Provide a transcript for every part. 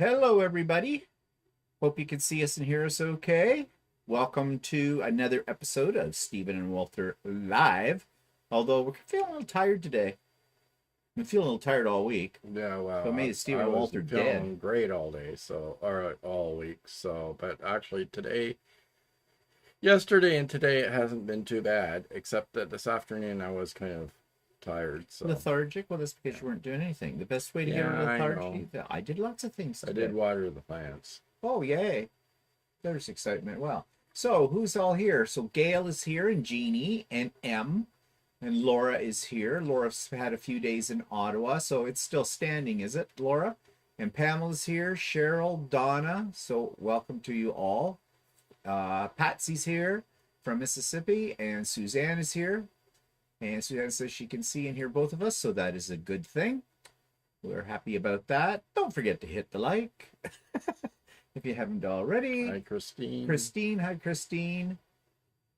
Hello, everybody. Hope you can see us and hear us okay. Welcome to another episode of Stephen and Walter Live. Although we're feeling a little tired today. I've been feeling a little tired all week. Yeah, So it well, made Stephen I and was Walter feeling dead. great all day, or all week. But actually yesterday and today it hasn't been too bad, except that this afternoon I was kind of tired. So Lethargic? Well, that's because yeah, you weren't doing anything. The best way to get rid yeah, of I know. lethargy? I did lots of things I today. did water the plants. Oh, yay. There's excitement. Well, so who's all here? So Gail is here, and Jeannie, and M. And Laura is here. Laura's had a few days in Ottawa, so it's still standing, is it, Laura? And Pamela's here. Cheryl, Donna. So welcome to you all. Patsy's here from Mississippi, and Suzanne is here. And Suzanne says she can see and hear both of us, so that is a good thing. We're happy about that. Don't forget to hit the like if you haven't already. Hi, Christine. Christine, hi, Christine.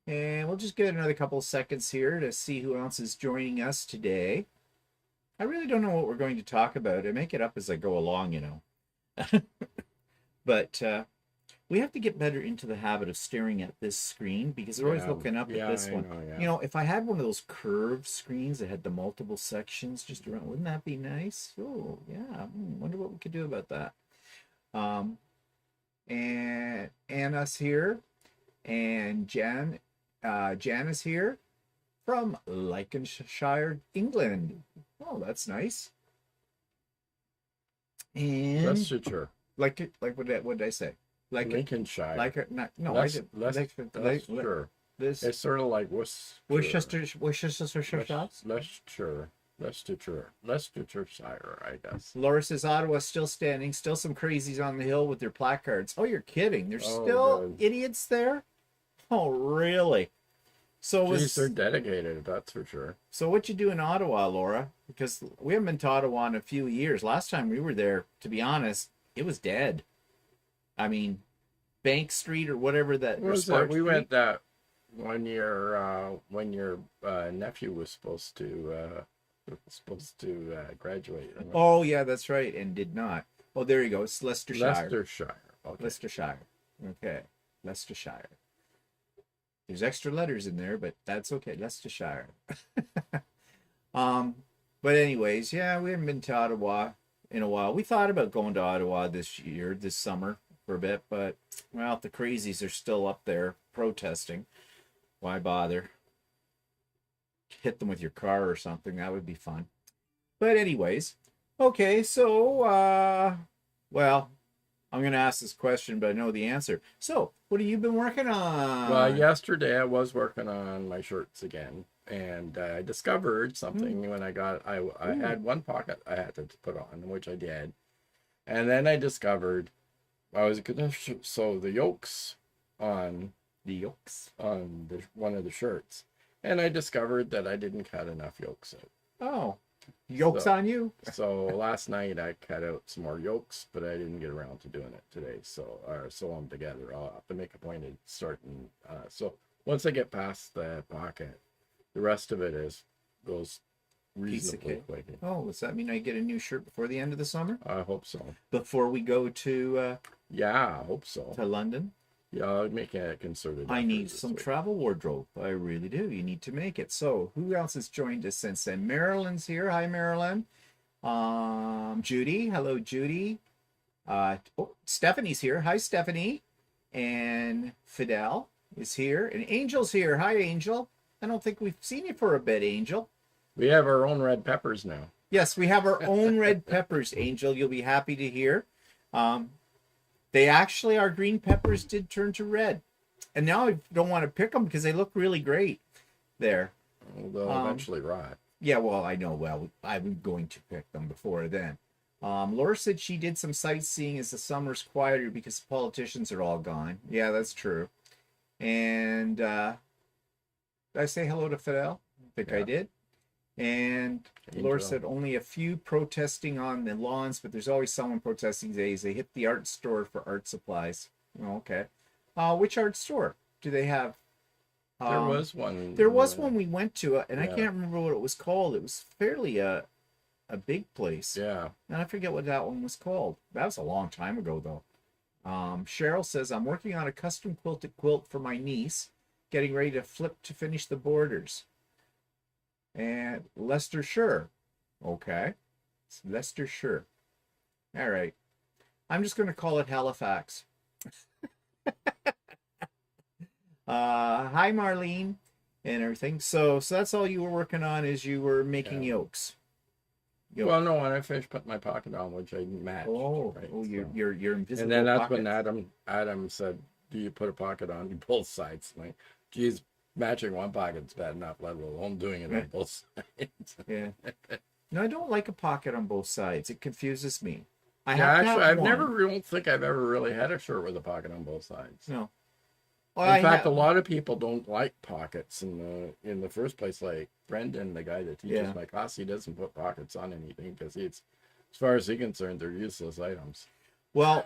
And we'll just give it another couple of seconds here to see who else is joining us today. I really don't know what we're going to talk about. I make it up as I go along, you know. But we have to get better into the habit of staring at this screen because we're always looking up at this I one. know, yeah. You know, if I had one of those curved screens that had the multiple sections just around, wouldn't that be nice? Oh, yeah. Wonder what we could do about that. And Anna's here, and Jan is here from Lincolnshire, England. Oh, that's nice. And Leicestershire, like what did I say? Like Lincolnshire, like it? Not, no, I did. Leicestershire. This It's sort of like Worcestershire sauce. Leicestershire, I guess. Laura says Ottawa's still standing. Still some crazies on the hill with their placards. Oh, you're kidding? There's Oh, still good. idiots there. Oh, really? So Geez, they're dedicated, that's for sure. So what you do in Ottawa, Laura? Because we haven't been to Ottawa in a few years. Last time we were there, to be honest, it was dead. I mean, Bank Street or whatever that. What was that? We went that one year when your nephew was supposed to graduate. Remember? Oh yeah, that's right, and did not. Oh, there you go. It's Leicestershire. Leicestershire. Okay. Leicestershire. Okay, Leicestershire. There's extra letters in there, but that's okay. Leicestershire. But anyways, yeah, we haven't been to Ottawa in a while. We thought about going to Ottawa this summer for a bit, but well, the crazies are still up there protesting. Why bother? Hit them with your car or something. That would be fun. But anyways, okay, so well, I'm gonna ask this question, but I know the answer. So, what have you been working on? Well, yesterday I was working on my shirts again, and I discovered something when I had one pocket I had to put on, which I did, and then I discovered I was gonna sew the yokes on one of the shirts, and I discovered that I didn't cut enough yokes out. Oh, yokes So- on you. So last night I cut out some more yolks, but I didn't get around to doing it today. So sew them together. I'll have to make a point of starting. So once I get past the pocket, the rest of it goes Piece of reasonably cake. quick. Oh, does that mean I get a new shirt before the end of the summer? I hope so. Before we go to Yeah, I hope so. London? Yeah, I'll make a concerted. I effort need this some week. travel wardrobe. I really do. You need to make it. So, who else has joined us since then? Marilyn's here. Hi, Marilyn. Judy. Hello, Judy. Stephanie's here. Hi, Stephanie. And Fidel is here. And Angel's here. Hi, Angel. I don't think we've seen you for a bit, Angel. We have our own red peppers now. Yes, we have our own red peppers, Angel. You'll be happy to hear. Our green peppers did turn to red. And now I don't want to pick them because they look really great there. They'll eventually rot. Yeah, well, I know. Well, I'm going to pick them before then. Laura said she did some sightseeing as the summer's quieter because the politicians are all gone. Yeah, that's true. And did I say hello to Fidel? I think I did. And Laura said only a few protesting on the lawns, but there's always someone protesting these days. They hit the art store for art supplies. Oh, okay. Which art store do they have? There was one. There was one we went to, and I Yeah. can't remember what it was called. It was fairly a big place. Yeah. And I forget what that one was called. That was a long time ago, though. Cheryl says, I'm working on a custom quilted quilt for my niece, getting ready to flip to finish the borders. And Leicestershire. Okay. It's Leicestershire. All right. I'm just going to call it Halifax. Hi, Marlene, and everything. So that's all you were working on, is you were making yokes. Well, no, when I finished putting my pocket on, which I matched. Oh, right? Your invisible. And then that's pocket. when Adam said, "Do you put a pocket on both sides?" I'm like, geez, matching one pocket's bad enough, let alone doing it on both sides. Yeah. No, I don't like a pocket on both sides. It confuses me. I don't think I've ever really had a shirt with a pocket on both sides. No. Well, in fact, a lot of people don't like pockets in the first place. Like Brendan, the guy that teaches my class, he doesn't put pockets on anything because as far as he's concerned, they're useless items. Well,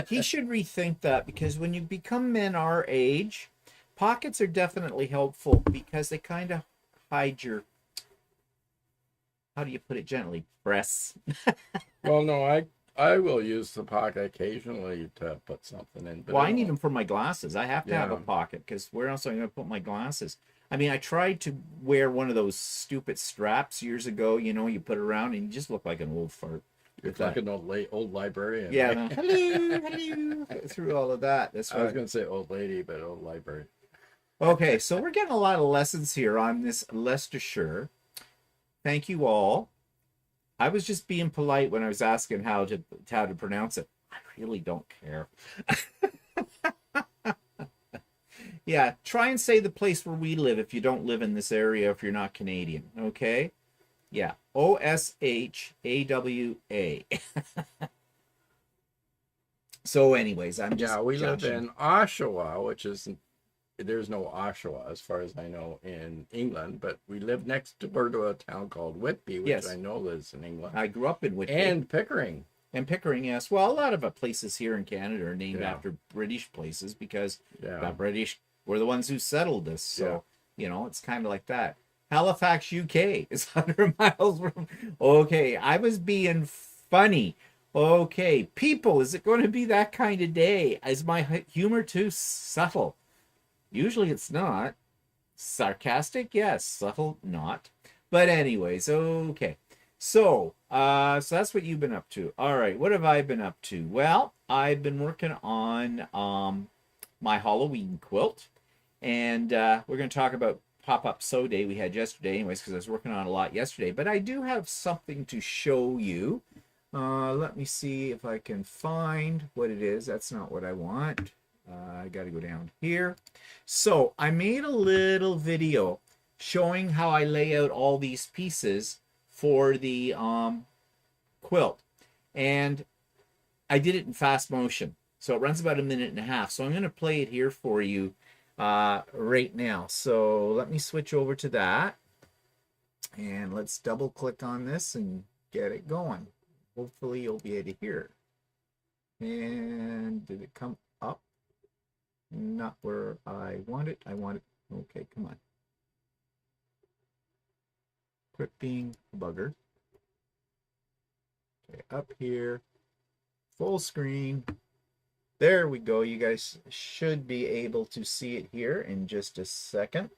he should rethink that, because when you become men our age, pockets are definitely helpful because they kind of hide your, how do you put it gently, breasts. Well, no, I will use the pocket occasionally to put something in. But well, I need them for my glasses. I have to have a pocket, because where else am I going to put my glasses? I mean, I tried to wear one of those stupid straps years ago. You know, you put it around and you just look like an old fart. It's like an old librarian. Yeah. Hello. Through all of that. That's right. I was going to say old lady, but old library. Okay, so we're getting a lot of lessons here on this Leicestershire. Thank you all. I was just being polite when I was asking how to pronounce it. I really don't care. Yeah, try and say the place where we live if you don't live in this area, if you're not Canadian, okay? Yeah, Oshawa. So anyways, I'm just we judging. live in Oshawa, which is, there's no Oshawa as far as I know in England, but we live next door to a town called Whitby, which I know lives in England. I grew up in Whitby. And Pickering. And Pickering, yes. Well, a lot of places here in Canada are named after British places, because the British were the ones who settled this. So, you know, it's kind of like that. Halifax, UK is 100 miles from... Okay, I was being funny. Okay, people, is it going to be that kind of day? Is my humor too subtle? Usually it's not. Sarcastic, yes. Subtle, not. But anyways, okay. So that's what you've been up to. All right, what have I been up to? Well, I've been working on my Halloween quilt. And we're going to talk about pop-up sew day we had yesterday anyways, because I was working on a lot yesterday. But I do have something to show you. Let me see if I can find what it is. That's not what I want. I got to go down here. So I made a little video showing how I lay out all these pieces for the quilt. And I did it in fast motion. So it runs about 1.5 minutes. So I'm going to play it here for you right now. So let me switch over to that. And let's double click on this and get it going. Hopefully you'll be able to hear it. And did it come up? Not where I want it. I want it. Okay, come on. Quit being a bugger. Okay, up here. Full screen. There we go. You guys should be able to see it here in just a second.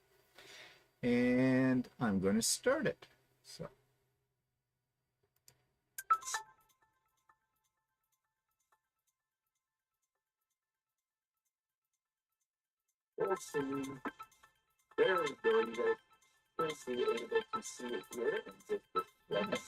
And I'm going to start it. So. Full screen. There we go. You guys should be able to see it here in just a second.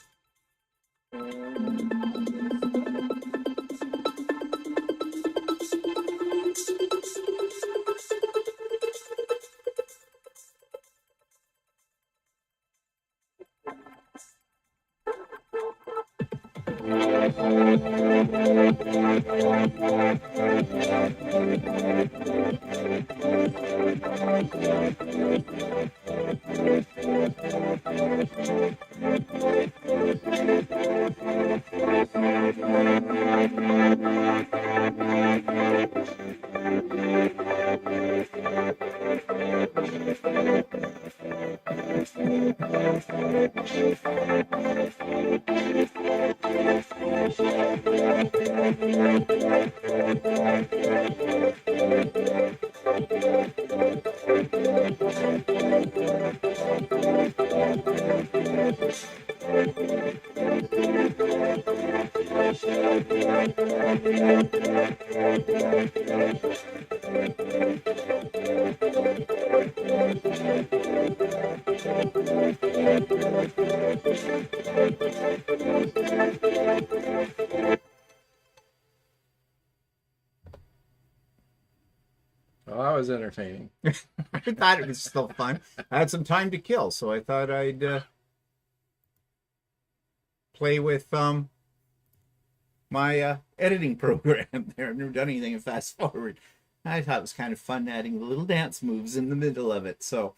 Well, that was entertaining. I thought it was still fun. I had some time to kill, so I thought I'd play with my editing program there. I've never done anything in fast forward. I thought it was kind of fun adding the little dance moves in the middle of it. So,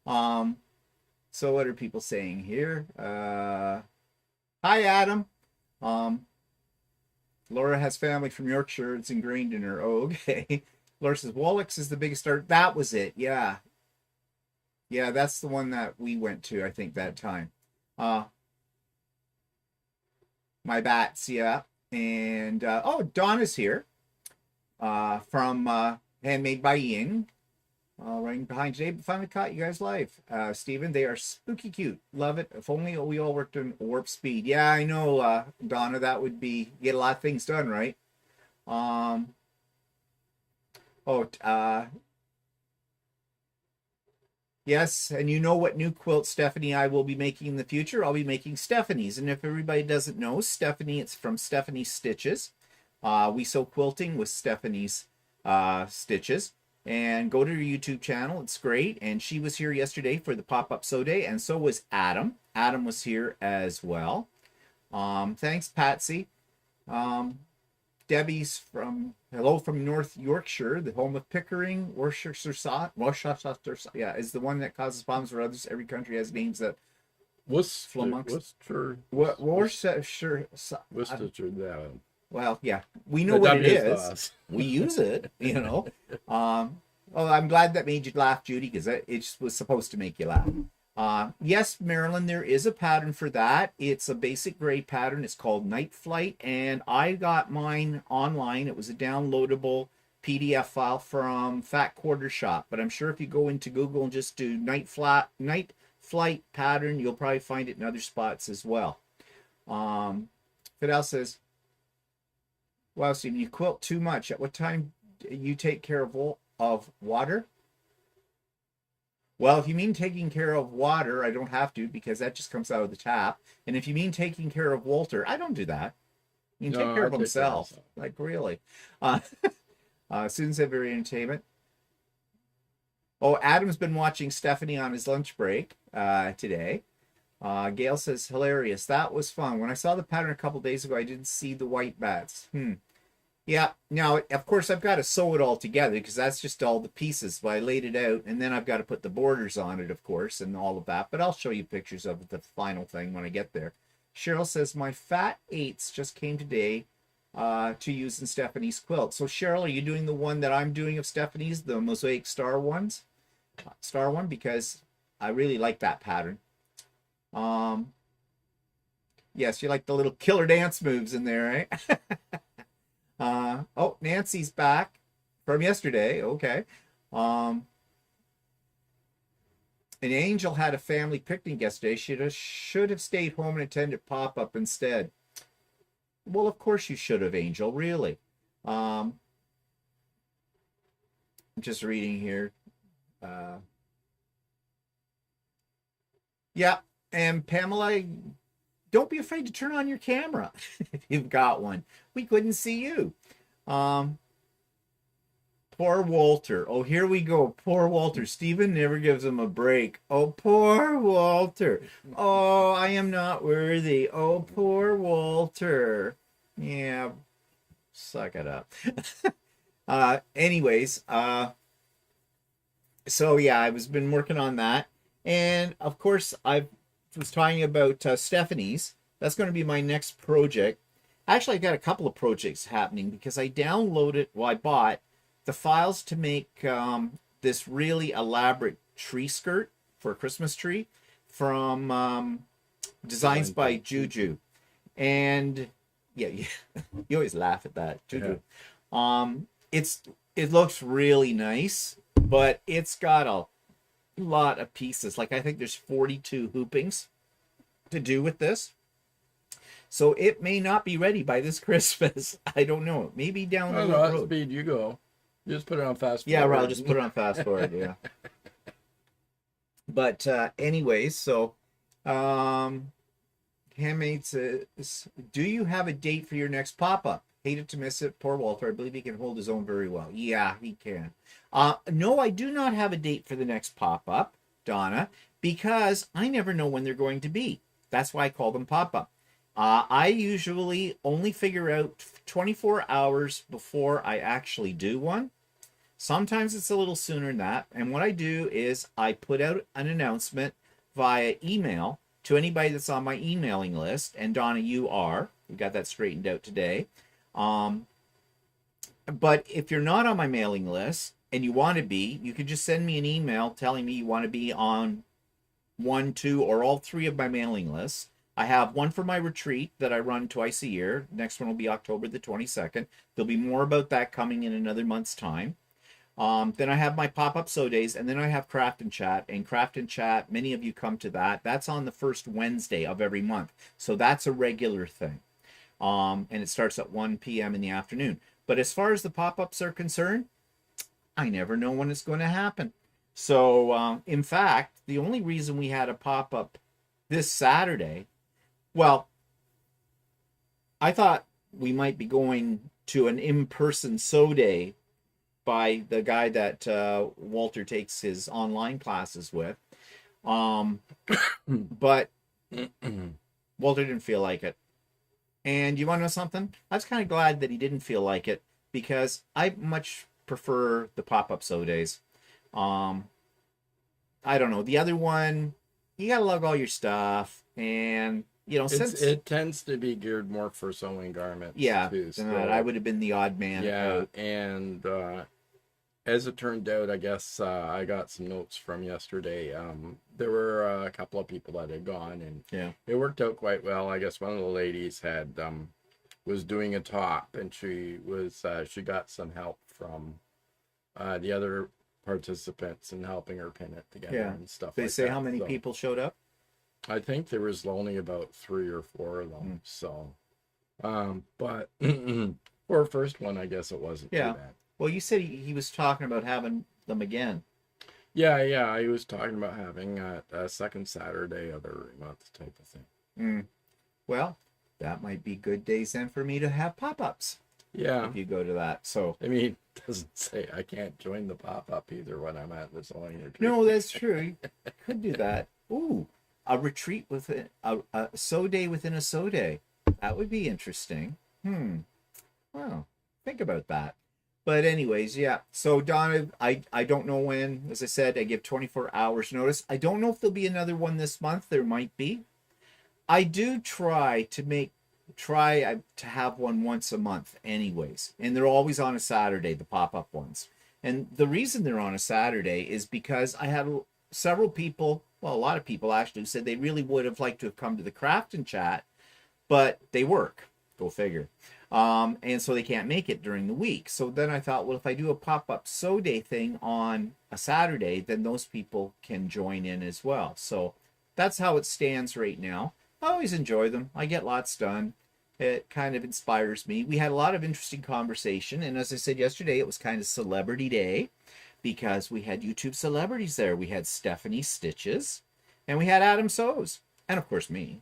so what are people saying here? Hi, Adam. Laura has family from Yorkshire. It's ingrained in her. Oh, okay. Laura says Wallach's is the biggest art. That was it. Yeah. Yeah, that's the one that we went to, I think, that time. My bats, yeah. And oh, Donna's here. From Handmade by Ian. Right behind today, but finally caught you guys live. Stephen, they are spooky cute. Love it. If only we all worked in warp speed. Yeah, I know, Donna, that would be get a lot of things done, right? Yes, and you know what new quilt Stephanie I will be making in the future? I'll be making Stephanie's. And if everybody doesn't know, Stephanie, it's from Stephanie Stitches. We sew quilting with Stephanie's stitches. And go to her YouTube channel. It's great. And she was here yesterday for the pop-up sew day, and so was Adam. Adam was here as well. Thanks, Patsy. Debbie's hello from North Yorkshire, the home of Pickering. Worcestershire, yeah, is the one that causes problems for others. Every country has names that Worcestershire. Well, yeah, we know what it is. We use it, Oh, I'm glad that made you laugh, Judy, because it was supposed to make you laugh. Yes, Marilyn, there is a pattern for that. It's a basic gray pattern. It's called Night Flight, and I got mine online. It was a downloadable PDF file from Fat Quarter Shop, but I'm sure if you go into Google and just do Night Flight pattern, you'll probably find it in other spots as well. Fidel says, wow, Steve, you quilt too much. At what time do you take care of water? Well, if you mean taking care of water, I don't have to because that just comes out of the tap. And if you mean taking care of Walter, I don't do that. You can take care of himself. Like, really. Susan said, very entertainment. Oh, Adam's been watching Stephanie on his lunch break today. Gail says, hilarious. That was fun. When I saw the pattern a couple days ago, I didn't see the white bats. Yeah, now, of course, I've got to sew it all together because that's just all the pieces. But I laid it out, and then I've got to put the borders on it, of course, and all of that. But I'll show you pictures of the final thing when I get there. Cheryl says, my fat 8s just came today to use in Stephanie's quilt. So, Cheryl, are you doing the one that I'm doing of Stephanie's, the mosaic star one? Because I really like that pattern. Yes, you like the little killer dance moves in there, right? Oh, Nancy's back from yesterday. Okay. An Angel had a family picnic yesterday. She should have stayed home and attended pop-up instead. Well, of course you should have, Angel. Really. I'm just reading here. Yeah, and Pamela, don't be afraid to turn on your camera if you've got one. We couldn't see you. Poor Walter. Oh, here we go. Poor Walter. Stephen never gives him a break. Oh, poor Walter. Oh, I am not worthy. Oh, poor Walter. Yeah, suck it up. Anyways, so yeah, I've been working on that. And of course, I was talking about Stephanie's. That's going to be my next project. Actually, I got a couple of projects happening because I downloaded, well, I bought the files to make this really elaborate tree skirt for a Christmas tree from Designs by Juju. And Yeah, you always laugh at that. Yeah. It's it looks really nice, but it's got a lot of pieces. Like I think there's 42 hoopings to do with this. So it may not be ready by this Christmas. I don't know. Maybe down I the don't know, at road. speed you go. Just put it on fast Yeah, forward. well, I'll just put it on fast forward. Yeah. But anyways, so handmade says, do you have a date for your next pop-up? Hated to miss it. Poor Walter. I believe he can hold his own very well. Yeah, he can. No, I do not have a date for the next pop-up, Donna, because I never know when they're going to be. That's why I call them pop-up. I usually only figure out 24 hours before I actually do one. Sometimes it's a little sooner than that. And what I do is I put out an announcement via email to anybody that's on my emailing list. And Donna, you are. We got that straightened out today. But if you're not on my mailing list and you want to be, you can just send me an email telling me you want to be on one, two, or all three of my mailing lists. I have one for my retreat that I run twice a year. Next one will be October the 22nd. There'll be more about that coming in another month's time. Then I have my pop-up sew days, and then I have Craft and Chat. And Craft and Chat, many of you come to that. That's on the first Wednesday of every month. So that's a regular thing. And it starts at 1 p.m. in the afternoon. But as far as the pop-ups are concerned, I never know when it's going to happen. So, in fact, the only reason we had a pop-up this Saturday, well, I thought we might be going to an in-person sew day by the guy that Walter takes his online classes with. But Walter didn't feel like it. And you want to know something? I was kind of glad that he didn't feel like it because I much prefer the pop-up sew days. I don't know. The other one, you got to lug all your stuff. And, you know, since it tends to be geared more for sewing garments. Yeah, too, so, I would have been the odd man. Yeah, and as it turned out, I guess I got some notes from yesterday. There were a couple of people that had gone, and Yeah. it worked out quite well. I guess one of the ladies had was doing a top, and she got some help from the other participants in helping her pin it together Yeah. and stuff. They like say that. how many So, people showed up? I think there was only about 3 or 4 of them. So, but for a first one, I guess it wasn't too bad. Well, you said he was talking about having them again. Yeah, he was talking about having a second Saturday of every month type of thing. Well, that might be good days then for me to have pop-ups. Yeah. If you go to that. So I mean, it doesn't say I can't join the pop-up either when I'm at the sewing retreat. no, that's true. You could do that. Ooh, a retreat with a sew day within a sew day. That would be interesting. Well, think about that. But anyways, yeah. So Donna, I don't know when. As I said, I give 24 hours notice. I don't know if there'll be another one this month. There might be. I do try to have one once a month anyways. And they're always on a Saturday, the pop-up ones. And the reason they're on a Saturday is because I had several people, well, a lot of people actually, who said they really would have liked to have come to the Craft and Chat, but they work. Go figure. And so they can't make it during the week. So then I thought, well, if I do a pop-up sew day thing on a Saturday, then those people can join in as well. So that's how it stands right now. I always enjoy them. I get lots done. It kind of inspires me. We had a lot of interesting conversation. And as I said yesterday, it was kind of celebrity day because we had YouTube celebrities there. We had Stephanie Stitches and we had Adam Sews. And of course me.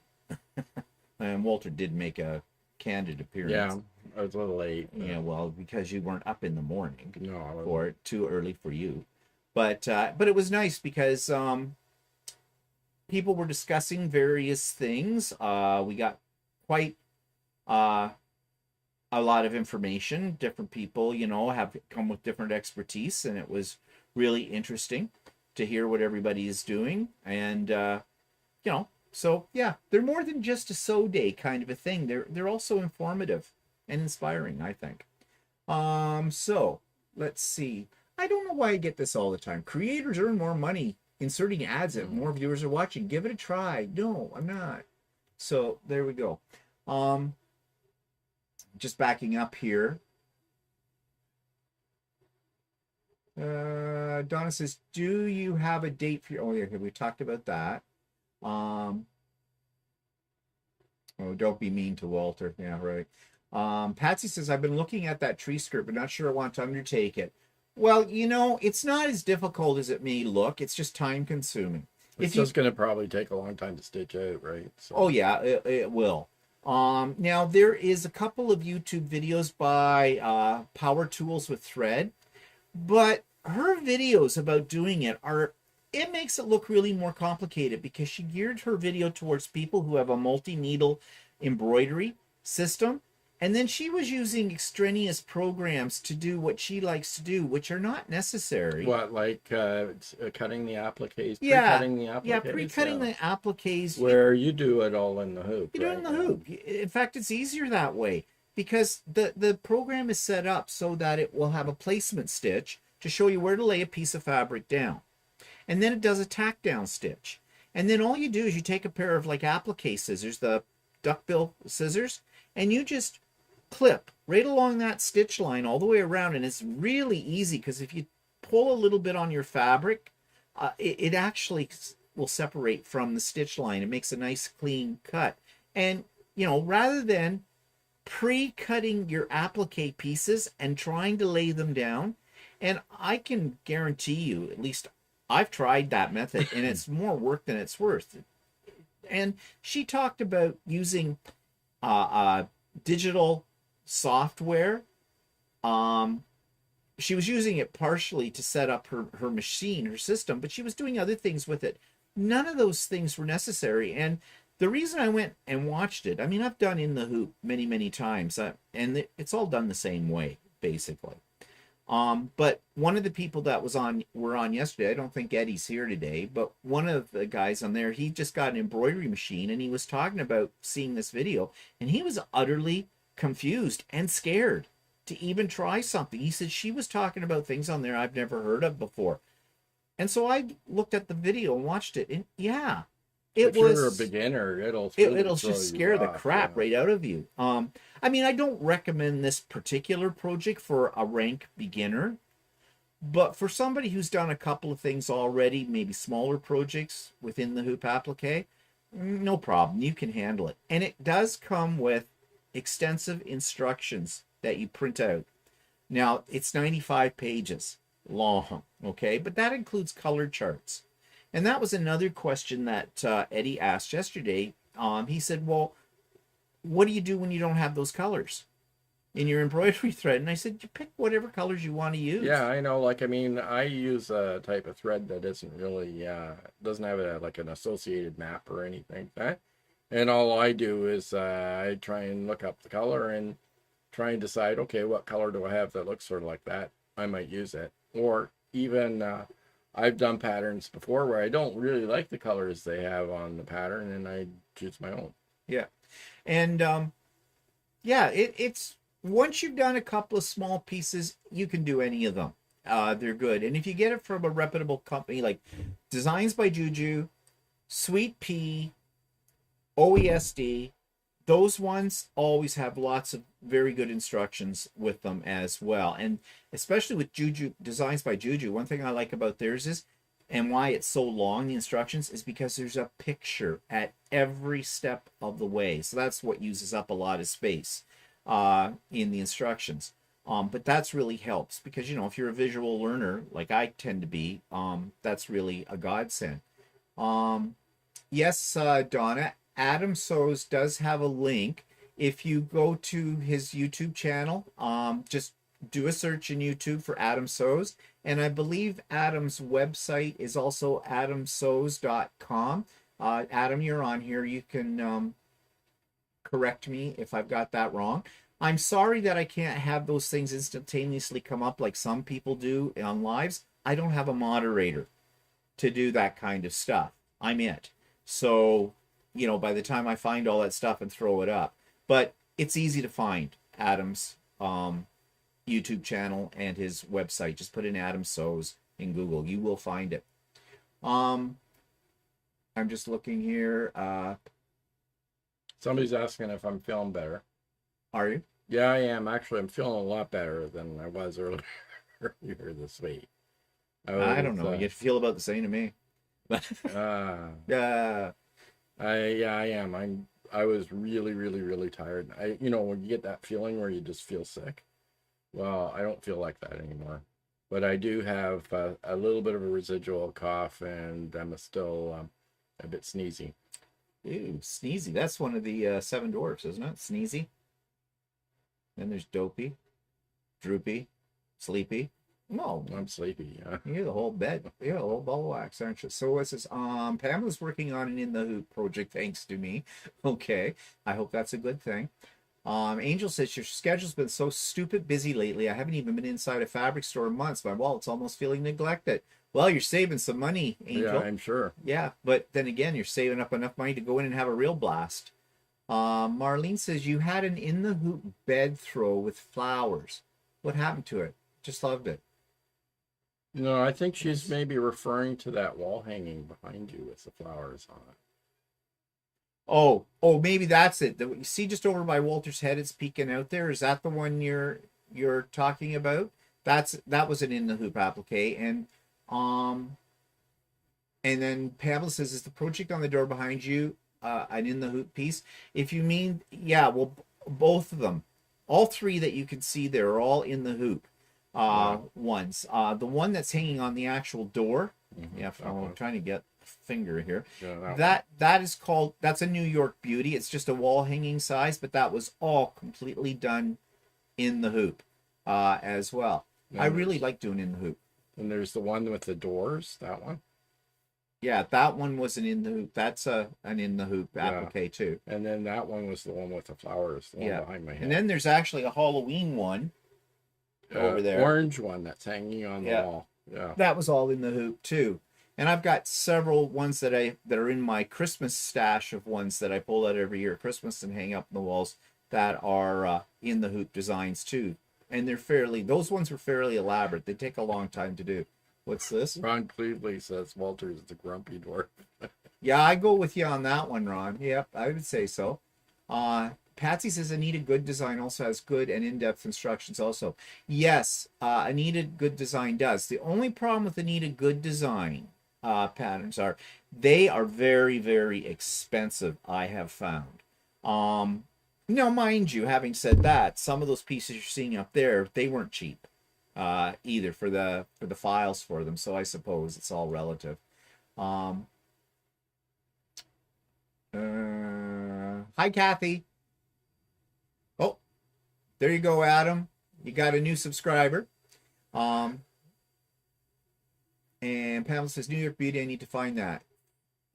And Walter did make a candid appearance. Yeah, I was a little late. Yeah, well, because you weren't up in the morning. No, I wasn't. Or too early for you. But it was nice because people were discussing various things. We got quite a lot of information. Different people, have come with different expertise, and it was really interesting to hear what everybody is doing. And so yeah, they're more than just a sew day kind of a thing. They're also informative and inspiring, I think. So let's see. I don't know why I get this all the time. Creators earn more money inserting ads if more viewers are watching. Give it a try. No, I'm not. So there we go. just backing up here. Donna says, do you have a date for your, oh yeah, okay, we talked about that. Oh, don't be mean to Walter. Yeah, right. Patsy says, I've been looking at that tree skirt, but not sure I want to undertake it. Well, you know, it's not as difficult as it may look. It's just time consuming. It's just going to probably take a long time to stitch out, right? So. Oh yeah, it will. Now there is a couple of YouTube videos by Power Tools with Thread, but her videos about doing it are, it makes it look really more complicated because she geared her video towards people who have a multi-needle embroidery system. And then she was using extraneous programs to do what she likes to do, which are not necessary. What, like cutting the appliques? Yeah, pre-cutting the appliques? yeah, pre-cutting the appliques. Where you do it all in the hoop. You do it in the hoop. In fact, it's easier that way because the program is set up so that it will have a placement stitch to show you where to lay a piece of fabric down. And then it does a tack down stitch. And then all you do is you take a pair of like applique scissors, the duckbill scissors, and you just clip right along that stitch line all the way around. And it's really easy because if you pull a little bit on your fabric, it actually will separate from the stitch line. It makes a nice clean cut. And, you know, rather than pre-cutting your applique pieces and trying to lay them down, and I can guarantee you, at least I've tried that method, and it's more work than it's worth. And she talked about using digital software. She was using it partially to set up her machine, her system, but she was doing other things with it. None of those things were necessary. And the reason I went and watched it, I mean, I've done In the Hoop many, many times, and it's all done the same way, basically. But one of the people that were on yesterday, I don't think Eddie's here today, but one of the guys on there, he just got an embroidery machine, and he was talking about seeing this video, and he was utterly confused and scared to even try something. He said she was talking about things on there I've never heard of before. And so I looked at the video and watched it, and yeah, if you're a beginner, it'll just scare the crap right out of you. I mean, I don't recommend this particular project for a rank beginner, but for somebody who's done a couple of things already, maybe smaller projects within the hoop applique, no problem, you can handle it. And it does come with extensive instructions that you print out. Now, it's 95 pages long, okay, but that includes color charts. And that was another question that Eddie asked yesterday. He said, well, what do you do when you don't have those colors in your embroidery thread? And I said, you pick whatever colors you want to use. Yeah, I know. Like, I mean, I use a type of thread that isn't really, doesn't have like an associated map or anything. And all I do is I try and look up the color and try and decide, okay, what color do I have that looks sort of like that? I might use it. Or even I've done patterns before where I don't really like the colors they have on the pattern, and I choose my own. Yeah. And yeah, it's once you've done a couple of small pieces, you can do any of them. They're good. And if you get it from a reputable company like Designs by Juju, Sweet Pea, OESD, those ones always have lots of very good instructions with them as well. And especially with Juju, Designs by Juju, one thing I like about theirs is, and why it's so long, the instructions, is because there's a picture at every step of the way. So that's what uses up a lot of space in the instructions. But that's really helps because, you know, if you're a visual learner, like I tend to be, that's really a godsend. Yes, Donna, Adam Sews does have a link. If you go to his YouTube channel, just do a search in YouTube for Adam Sews. And I believe Adam's website is also adamsews.com. Adam, you're on here. You can correct me if I've got that wrong. I'm sorry that I can't have those things instantaneously come up like some people do on lives. I don't have a moderator to do that kind of stuff. I'm it. So, you know, by the time I find all that stuff and throw it up. But it's easy to find Adam's YouTube channel and his website. Just put in Adam Sews in Google. You will find it. I'm just looking here. Somebody's asking if I'm feeling better. Are you? Yeah, I am. Actually, I'm feeling a lot better than I was earlier, earlier this week. I I don't was, know. You feel about the same to me. uh, Yeah. yeah, I am. I was really, really, really tired. When you get that feeling where you just feel sick. Well, I don't feel like that anymore. But I do have a little bit of a residual cough, and I'm still a bit sneezy. Ew, Sneezy. That's one of the seven dwarfs, isn't it? Sneezy. Then there's Dopey, Droopy, Sleepy. No, I'm sleepy. Yeah. you're the whole bed. You're the whole ball of wax, aren't you? So what's this? Pamela's working on an In the Hoop project thanks to me. Okay. I hope that's a good thing. Angel says your schedule's been so stupid busy lately. I haven't even been inside a fabric store in months. My wallet's almost feeling neglected. Well, you're saving some money, Yeah, Angel. I'm sure. Yeah, but then again, you're saving up enough money to go in and have a real blast. Marlene says you had an in the hoop bed throw with flowers. What happened to it? Just loved it. No, I think she's Yes. maybe referring to that wall hanging behind you with the flowers on it. Oh, maybe that's it. You see just over by Walter's head, it's peeking out there. Is that the one you're talking about? That was an in the hoop applique, um, and then Pamela says, "Is the project on the door behind you an in the hoop piece?" If you mean, yeah, well, both of them, all three that you can see there are all in the hoop Yeah. ones. The one that's hanging on the actual door. Yeah, That I'm one. trying to get a finger here. Yeah, that one. That is called, that's a New York Beauty. It's just a wall hanging size, but that was all completely done in the hoop as well. I And really there's, like doing in the hoop. and there's the one with the doors. That one. Yeah, that one was an in the hoop. That's an in the hoop Yeah. applique too. And then that one was the one with the flowers, the one Yeah. behind my head. And then there's actually a Halloween one over there. Orange one that's hanging on the Yeah. wall. Yeah. That was all in the hoop too. And I've got several ones that are in my Christmas stash of ones that I pull out every year at Christmas and hang up on the walls that are in the hoop designs too. And those ones were fairly elaborate. They take a long time to do. What's this? Ron Cleveley says Walter's the grumpy dwarf. Yeah, I go with you on that one, Ron. Yep, I would say so. Patsy says Anita Good Design also has good and in-depth instructions also. Yes, Anita Good Design does. The only problem with Anita Good Design patterns are they are very, very expensive, I have found. Now, mind you, having said that, some of those pieces you're seeing up there, they weren't cheap either for the files for them. So I suppose it's all relative. Hi, Kathy. Oh, there you go, Adam. You got a new subscriber. And Pamela says New York Beauty. I need to find that.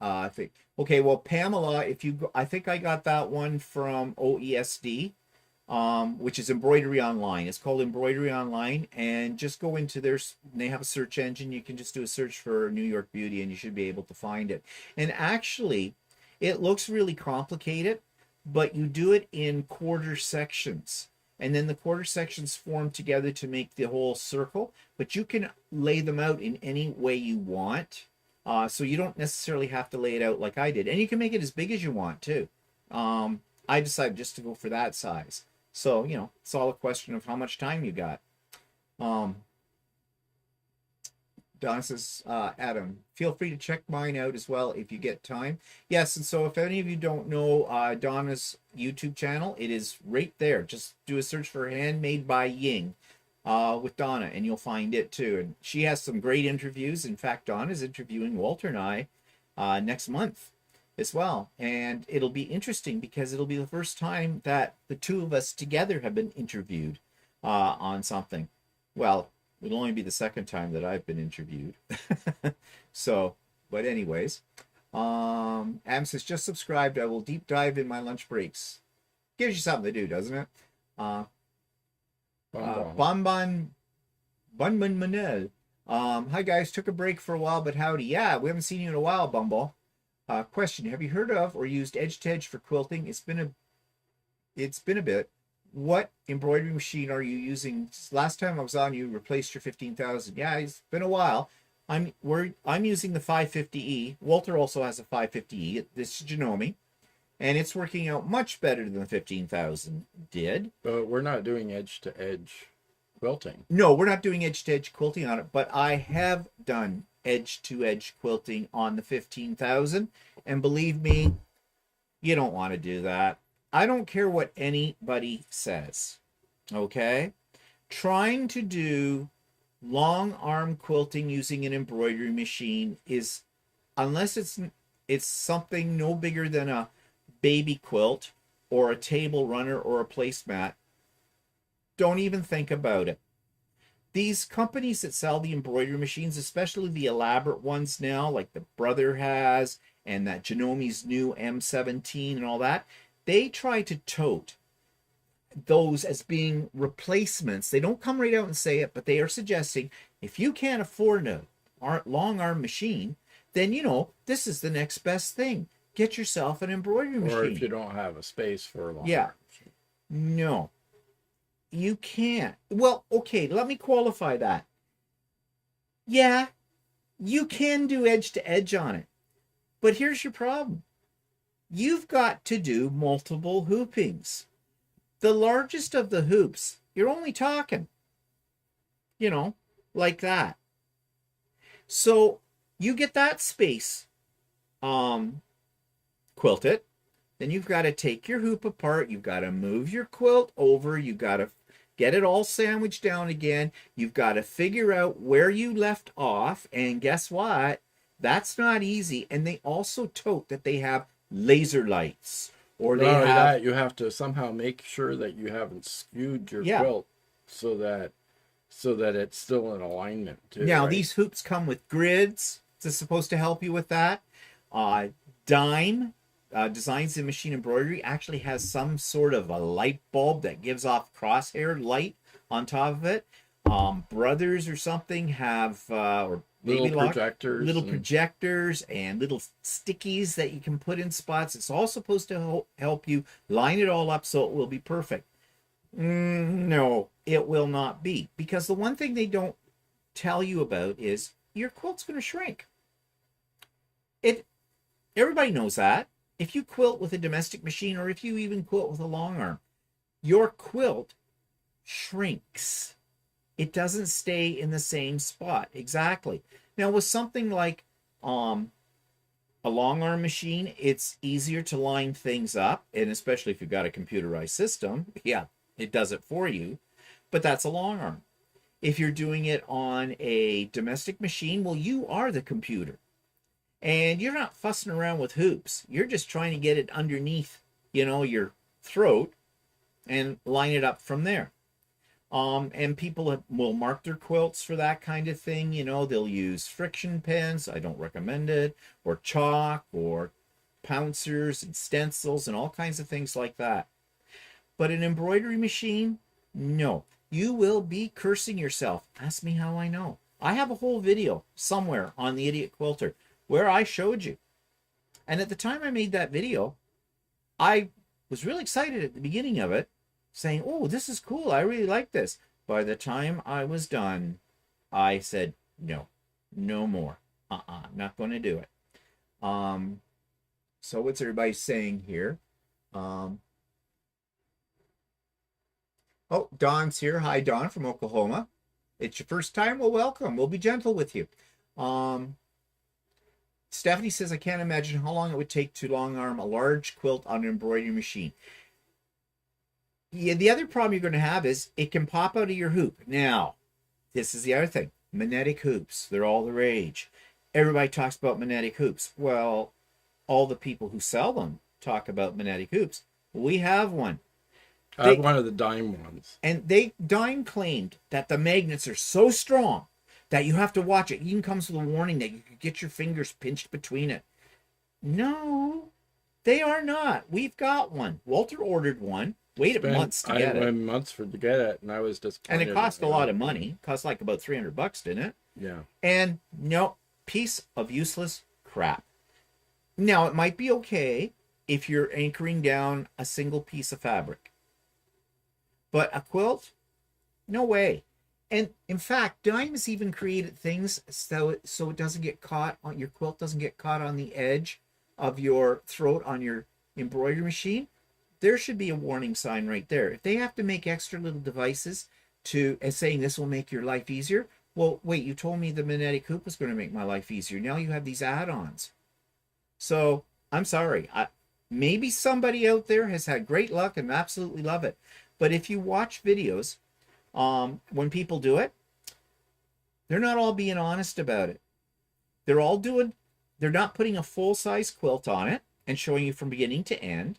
I think. Okay, well, Pamela, if you go, I think I got that one from OESD, which is Embroidery Online. It's called Embroidery Online, and just go into they have a search engine. You can just do a search for New York Beauty, and you should be able to find it. And actually, it looks really complicated, but you do it in quarter sections. And then the quarter sections form together to make the whole circle, but you can lay them out in any way you want. So you don't necessarily have to lay it out like I did. And you can make it as big as you want too. I decided just to go for that size. So, it's all a question of how much time you got. Donna says, Adam, feel free to check mine out as well if you get time. Yes, and so if any of you don't know Donna's YouTube channel, it is right there. Just do a search for Handmade by Ying with Donna, and you'll find it too. And she has some great interviews. In fact, Donna's interviewing Walter and I next month as well. And it'll be interesting because it'll be the first time that the two of us together have been interviewed on something. Well, it'll only be the second time that I've been interviewed. So, but anyways, Am says, just subscribed. I will deep dive in my lunch breaks. Gives you something to do, doesn't it? Bonbon Manel. Hi guys, took a break for a while, but howdy. Yeah, we haven't seen you in a while, Bumble. Question, have you heard of or used Edge to Edge for quilting? It's been a bit. What embroidery machine are you using? Last time I was on, you replaced your 15,000. Yeah, it's been a while. I'm using the 550E. Walter also has a 550E. This is Janome. and it's working out much better than the 15,000 did. But we're not doing edge to edge quilting. No, we're not doing edge to edge quilting on it, but I have done edge to edge quilting on the 15,000, and believe me, you don't want to do that. I don't care what anybody says. Okay? Trying to do long arm quilting using an embroidery machine is, unless it's something no bigger than a baby quilt or a table runner or a placemat, don't even think about it. These companies that sell the embroidery machines, especially the elaborate ones now, like the Brother has and that Janomi's new M17 and all that, they try to tote those as being replacements. They don't come right out and say it, but they are suggesting if you can't afford a long arm machine, then this is the next best thing. Get yourself an embroidery machine. Or if you don't have a space for a long Yeah. arm machine. No, you can't. Well, okay, let me qualify that. Yeah, you can do edge to edge on it. But here's your problem. You've got to do multiple hoopings. The largest of the hoops, you're only talking, like that. So you get that space quilted. Then you've got to take your hoop apart. You've got to move your quilt over. You've got to get it all sandwiched down again. You've got to figure out where you left off. And guess what? That's not easy. And they also tote that they have laser lights. Or they have that, you have to somehow make sure that you haven't skewed your quilt so that it's still in alignment too. Now, right? these hoops come with grids. It's supposed to help you with that. Dime Designs in Machine Embroidery actually has some sort of a light bulb that gives off crosshair light on top of it. Brothers or something have or little projectors and little stickies that you can put in spots. It's all supposed to help you line it all up so it will be perfect. No, it will not be, because the one thing they don't tell you about is your quilt's going to shrink. Everybody knows that. If you quilt with a domestic machine, or if you even quilt with a long arm, your quilt shrinks. It doesn't stay in the same spot. Exactly. Now, with something like a long arm machine, it's easier to line things up, and especially if you've got a computerized system, it does it for you. But that's a long arm. If you're doing it on a domestic machine, well, you are the computer. And you're not fussing around with hoops. You're just trying to get it underneath, your throat and line it up from there. And people will mark their quilts for that kind of thing. They'll use friction pens. I don't recommend it. Or chalk or pouncers and stencils and all kinds of things like that. But an embroidery machine, no. You will be cursing yourself. Ask me how I know. I have a whole video somewhere on the Idiot Quilter where I showed you. And at the time I made that video, I was really excited at the beginning of it, saying, oh, this is cool. I really like this. By the time I was done, I said, no more. Not going to do it. So what's everybody saying here? Oh, Dawn's here. Hi, Dawn from Oklahoma. It's your first time? Well, welcome. We'll be gentle with you. Stephanie says, I can't imagine how long it would take to long arm a large quilt on an embroidery machine. Yeah, the other problem you're going to have is it can pop out of your hoop. Now, this is the other thing. Magnetic hoops. They're all the rage. Everybody talks about magnetic hoops. Well, all the people who sell them talk about magnetic hoops. We have one. I have one of the dime ones. And Dime claimed that the magnets are so strong that you have to watch it. Even comes with a warning that you could get your fingers pinched between it. No, they are not. We've got one. Walter ordered one. Waited months to get it. I waited months to get it, and I was disappointed. And it cost a lot of money. It cost like about $300, didn't it? Yeah. And no, piece of useless crap. Now, it might be okay if you're anchoring down a single piece of fabric. But a quilt? No way. And in fact, Dime's even created things so it doesn't get caught on your quilt, doesn't get caught on the edge of your throat on your embroidery machine, there should be a warning sign right there. If they have to make extra little devices to and saying this will make your life easier, well, wait, you told me the magnetic hoop was going to make my life easier. Now you have these add-ons. So I'm sorry. Maybe somebody out there has had great luck and absolutely love it. But if you watch videos, when people do it, they're not all being honest about it. They're not putting a full-size quilt on it and showing you from beginning to end.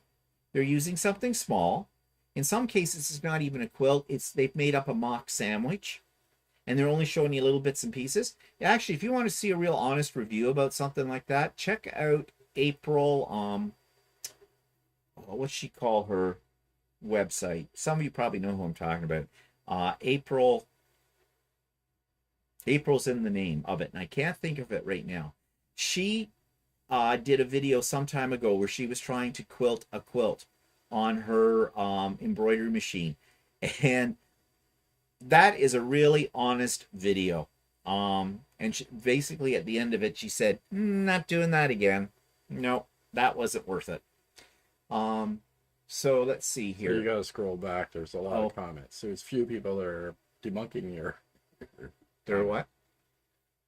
They're using something small. In some cases, it's not even a quilt. They've made up a mock sandwich, and they're only showing you little bits and pieces. Actually, if you want to see a real honest review about something like that, check out April, what's she call her website? Some of you probably know who I'm talking about. April's in the name of it, and I can't think of it right now. She did a video some time ago where she was trying to quilt a quilt on her embroidery machine, and that is a really honest video. And basically at the end of it, she said, not doing that again. No, that wasn't worth it. So let's see here. You gotta scroll back. There's a lot of comments. There's few people that are debunking your They're what?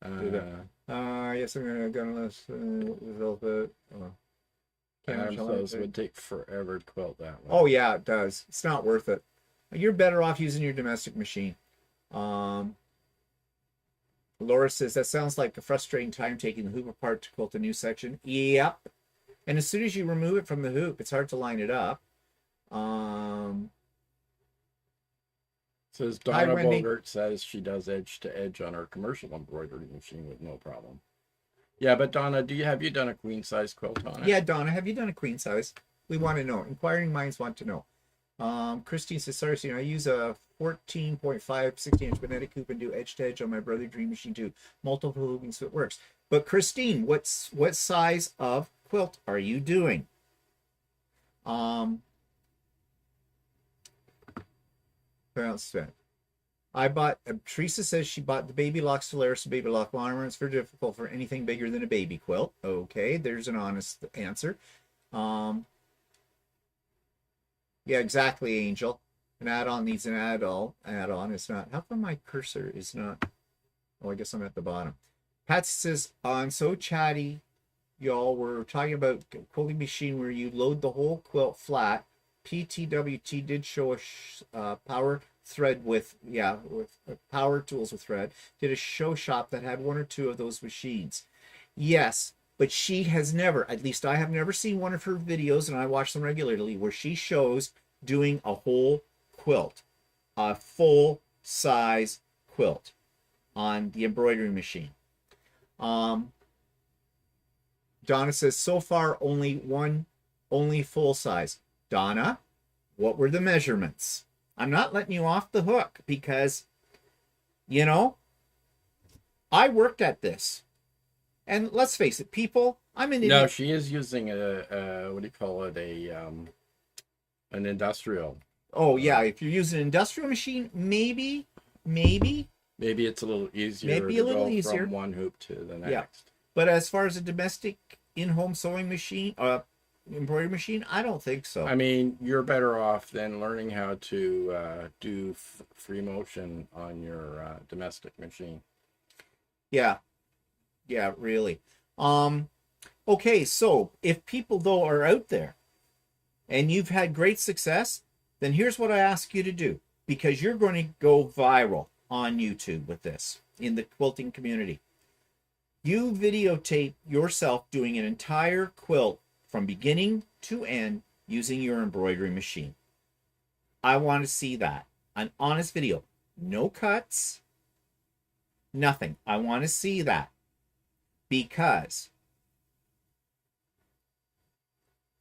Yes, I'm gonna list develop it. Those would take forever to quilt that one. Oh yeah, it does. It's not worth it. You're better off using your domestic machine. Laura says that sounds like a frustrating time taking the hoop apart to quilt a new section. Yep. And as soon as you remove it from the hoop, it's hard to line it up. Says Donna Bogart says she does edge to edge on her commercial embroidery machine with no problem. Yeah, but Donna, have you done a queen size quilt on it? Yeah, Donna, have you done a queen size? We want to know. Inquiring minds want to know. Christine says, sorry, I use a 14.5 16-inch magnetic hoop and do edge to edge on my brother dream machine too. Multiple hooping so it works. But Christine, what size of quilt are you doing? Teresa says she bought the Baby Lock Solaris Baby Lock Armor. It's very difficult for anything bigger than a baby quilt. Okay, there's an honest answer. Yeah, exactly, Angel. An add-on needs an add-on. It's not. How come my cursor is not? Oh, I guess I'm at the bottom. Patsy says, I'm so chatty. Y'all were talking about quilting machine where you load the whole quilt flat. PTWT did show a power thread with power tools with thread. Did a show shop that had one or two of those machines. Yes, but she has never, at least I have never seen one of her videos, and I watch them regularly, where she shows doing a whole quilt, a full size quilt on the embroidery machine. Donna says, so far only full size. Donna, what were the measurements? I'm not letting you off the hook because, I worked at this. And let's face it, people, I'm an idiot. No, she is using a what do you call it? An industrial. Oh, yeah. If you're using an industrial machine, maybe it's a little easier. Maybe a little easier from one hoop to the next. Yeah. But as far as a domestic in-home sewing machine, embroidery machine, I don't think so. I mean, you're better off than learning how to do free motion on your domestic machine. Yeah, really. Okay, so if people though are out there and you've had great success, then here's what I ask you to do, because you're going to go viral on YouTube with this in the quilting community. You videotape yourself doing an entire quilt from beginning to end using your embroidery machine. I want to see that. An honest video. No cuts. Nothing. I want to see that. Because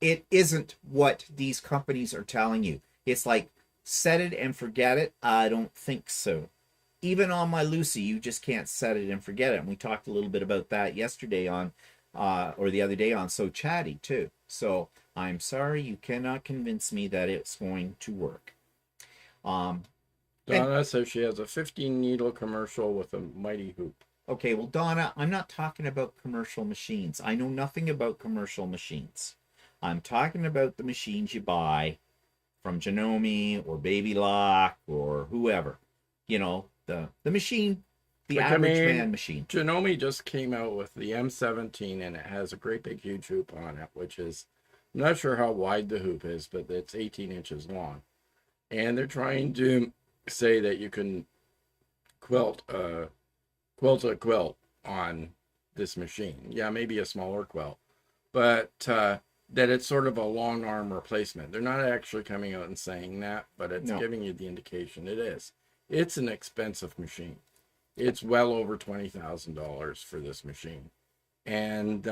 it isn't what these companies are telling you. It's like, set it and forget it. I don't think so. Even on my Lucy, you just can't set it and forget it. And we talked a little bit about that yesterday on, or the other day on So Chatty too. So I'm sorry, you cannot convince me that it's going to work. Donna says she has a 15 needle commercial with a mighty hoop. Okay, well, Donna, I'm not talking about commercial machines. I know nothing about commercial machines. I'm talking about the machines you buy from Janome or Baby Lock or whoever. You know, the machine, the Like, I average mean, man machine. Janome just came out with the M17 and it has a great big huge hoop on it, which is, I'm not sure how wide the hoop is, but it's 18 inches long. And they're trying to say that you can quilt a quilt on this machine. Yeah, maybe a smaller quilt, but that it's sort of a long arm replacement. They're not actually coming out and saying that, but it's No. giving you the indication it is. It's an expensive machine. It's well over $20,000 for this machine, and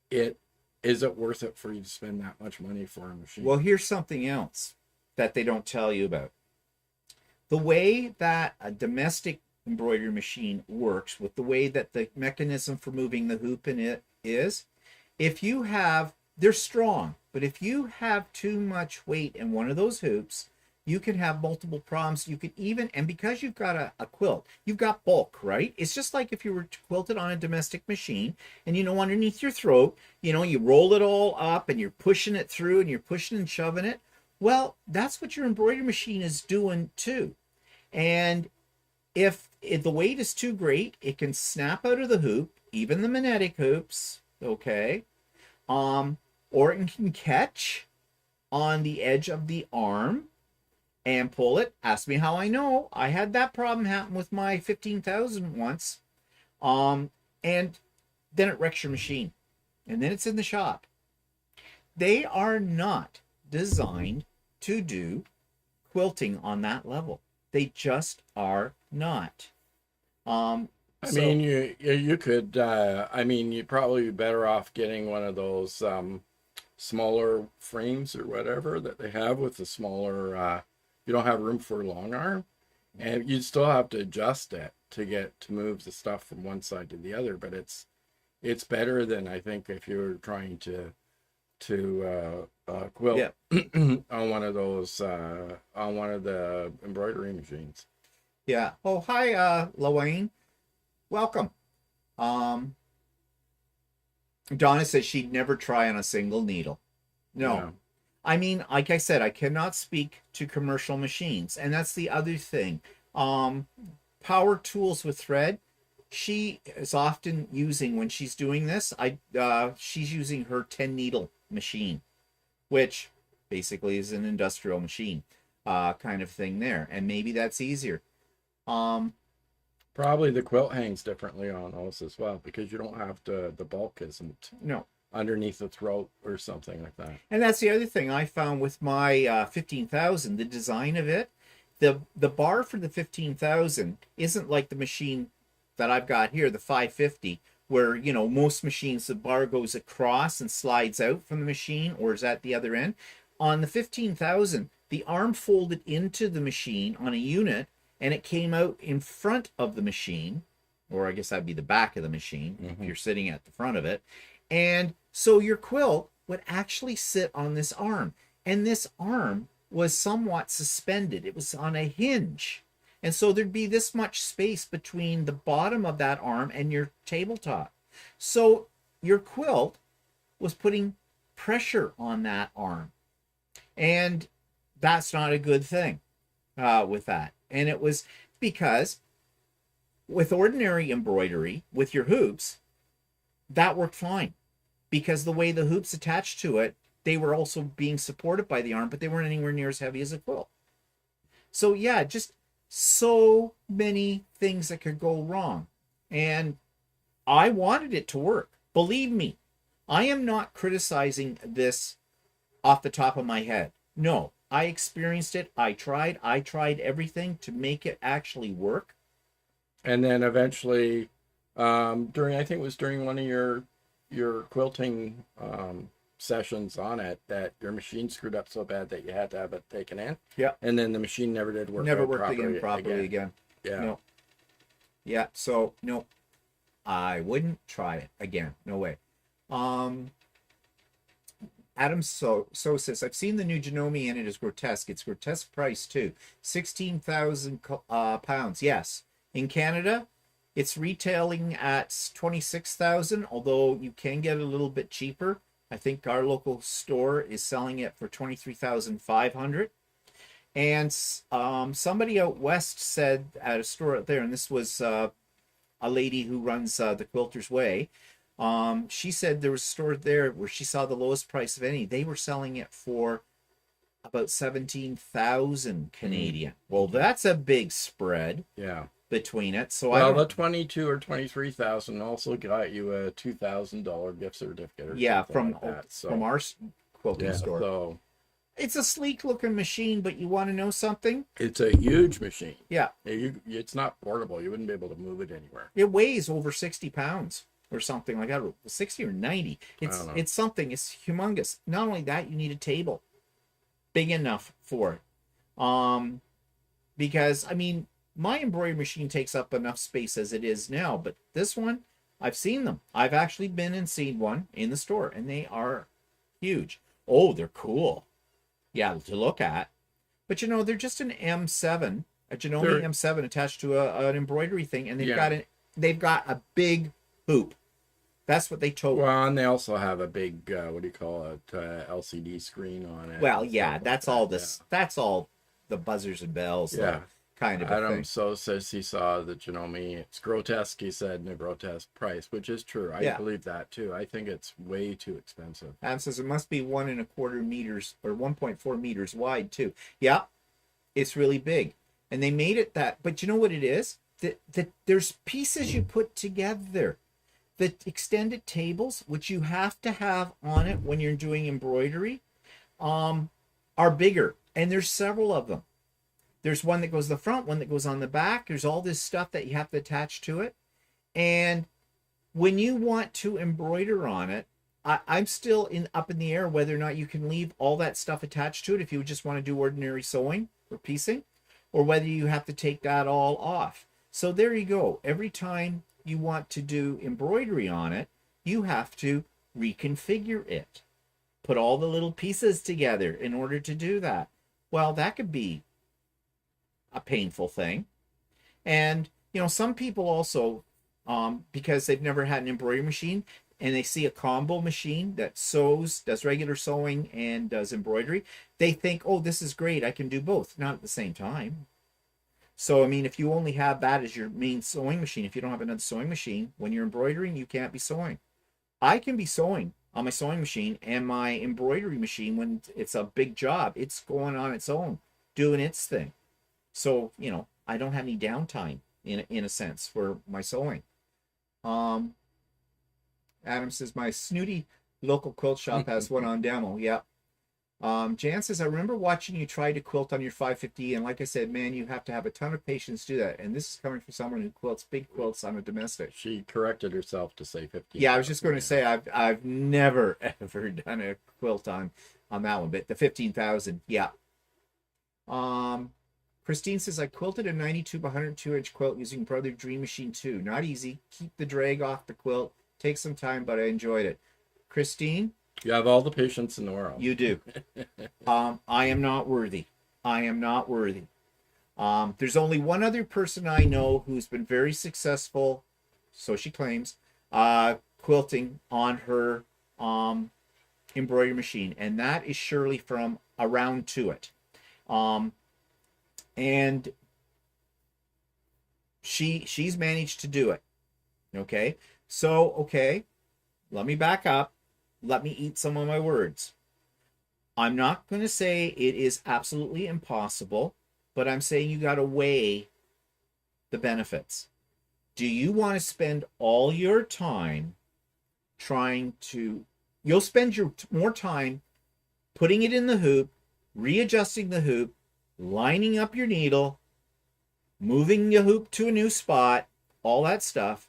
it is it worth it for you to spend that much money for a machine? Well, here's something else that they don't tell you about. The way that a domestic embroidery machine works, with the way that the mechanism for moving the hoop in it is, if you have, they're strong, but if you have too much weight in one of those hoops, you can have multiple problems. You could even, and because you've got a quilt, you've got bulk, right? It's just like if you were to quilt it on a domestic machine, and you know, underneath your throat, you know, you roll it all up and you're pushing it through and you're pushing and shoving it. Well, that's what your embroidery machine is doing too. And if the weight is too great, it can snap out of the hoop, even the magnetic hoops, okay? Or it can catch on the edge of the arm and pull it. Ask me how I know. I had that problem happen with my 15,000 once. And then it wrecks your machine. And then it's in the shop. They are not designed to do quilting on that level. They just are not. I mean, you could. I mean, you'd probably be better off getting one of those smaller frames or whatever that they have with the smaller. You don't have room for a long arm, and you'd still have to adjust it to move the stuff from one side to the other. But it's better than, I think, if you were trying to quilt on one of those on one of the embroidery machines. Yeah. Oh, hi, Lawayne. Welcome. Donna says she'd never try on a single needle. No. Yeah. I mean, like I said, I cannot speak to commercial machines. And that's the other thing. Power tools with thread, she is often using, when she's doing this, she's using her 10 needle machine, which basically is an industrial machine kind of thing there. And maybe that's easier. Probably the quilt hangs differently on those as well, because you don't have the bulk isn't No. underneath the throat or something like that. And that's the other thing I found with my 15,000, the design of it. The bar for the 15,000 isn't like the machine that I've got here, the 550, where, you know, most machines, the bar goes across and slides out from the machine, or is at the other end. On the 15,000, the arm folded into the machine on a unit, and it came out in front of the machine, or I guess that'd be the back of the machine, if you're sitting at the front of it. And so your quilt would actually sit on this arm, and this arm was somewhat suspended. It was on a hinge. And so there'd be this much space between the bottom of that arm and your tabletop. So your quilt was putting pressure on that arm. And that's not a good thing with that. And it was because with ordinary embroidery, with your hoops, that worked fine. Because the way the hoops attached to it, they were also being supported by the arm, but they weren't anywhere near as heavy as a quilt. So yeah, just so many things that could go wrong. And I wanted it to work. Believe me, I am not criticizing this off the top of my head. No, I experienced it. I tried everything to make it actually work. And then eventually, during, I think it was during one of your quilting sessions on it, that your machine screwed up so bad that you had to have it taken in. Yeah. And then the machine never did work. Never worked properly again. Yeah. No. Yeah. So no, I wouldn't try it again. No way. Adam so says, I've seen the new Janome and it is grotesque. It's grotesque price too. 16,000 pounds. Yes. In Canada, it's retailing at 26,000, although you can get a little bit cheaper I think our local store is selling it for 23,500. And somebody out west said at a store out there, and this was a lady who runs the Quilter's Way. She said there was a store there where she saw the lowest price of any. They were selling it for about 17,000 Canadian. Well, that's a big spread. Yeah. Between it. So well, the 22 or 23,000 also got you a $2,000 gift certificate or something like that. So, from our quilting store. So it's a sleek looking machine, but you want to know something? It's a huge machine. Yeah. It's not portable. You wouldn't be able to move it anywhere. It weighs over 60 pounds or something like that, 60 or 90. It's something. It's humongous. Not only that, you need a table big enough for it. Because I mean, my embroidery machine takes up enough space as it is now, but this one, I've seen them. I've actually been and seen one in the store, and they are huge. Oh, they're cool. Yeah, to look at. But you know, they're just an M7, a Janome M7 attached to an embroidery thing, and they've got a big hoop. That's what they told. Well, and they also have a big what do you call it, LCD screen on it. Well, yeah, that's all this. Yeah. That's all the buzzers and bells. Yeah. Kind of Adam so says he saw the Janome. It's grotesque, he said, in a grotesque price, which is true. I believe that too. I think it's way too expensive. Adam says it must be 1.25 meters or 1.4 meters wide too. Yeah, it's really big, and they made it that. But you know what it is? That there's pieces you put together. The extended tables, which you have to have on it when you're doing embroidery, are bigger, and there's several of them. There's one that goes the front, one that goes on the back. There's all this stuff that you have to attach to it. And when you want to embroider on it, I'm still up in the air whether or not you can leave all that stuff attached to it if you just want to do ordinary sewing or piecing, or whether you have to take that all off. So there you go. Every time you want to do embroidery on it, you have to reconfigure it. Put all the little pieces together in order to do that. Well, that could be a painful thing. And you know, some people also because they've never had an embroidery machine and they see a combo machine that sews, does regular sewing and does embroidery, they think, oh, this is great, I can do both. Not at the same time. So I mean, if you only have that as your main sewing machine, if you don't have another sewing machine, when you're embroidering, you can't be sewing. I can be sewing on my sewing machine, and my embroidery machine, when it's a big job, it's going on its own, doing its thing. So, you know, I don't have any downtime in a sense for my sewing. Adam says, my snooty local quilt shop has one on demo. Yeah. Jan says, I remember watching you try to quilt on your 550, and like I said, man, you have to have a ton of patience to do that. And this is coming from someone who quilts big quilts on a domestic. She corrected herself to say 50. Yeah, I was just going to say, I've never, ever done a quilt on that one, but the 15,000, yeah. Christine says, I quilted a 92 by 102 inch quilt using Brother Dream Machine 2. Not easy. Keep the drag off the quilt. Takes some time, but I enjoyed it. Christine? You have all the patience in the world. You do. I am not worthy. I am not worthy. There's only one other person I know who's been very successful, so she claims, quilting on her embroidery machine, and that is Shirley from Around To It. And she's managed to do it. Okay, so let me back up. Let me eat some of my words. I'm not going to say it is absolutely impossible, but I'm saying you got to weigh the benefits. Do you want to spend all your time you'll spend more time putting it in the hoop, readjusting the hoop, lining up your needle, moving your hoop to a new spot, all that stuff,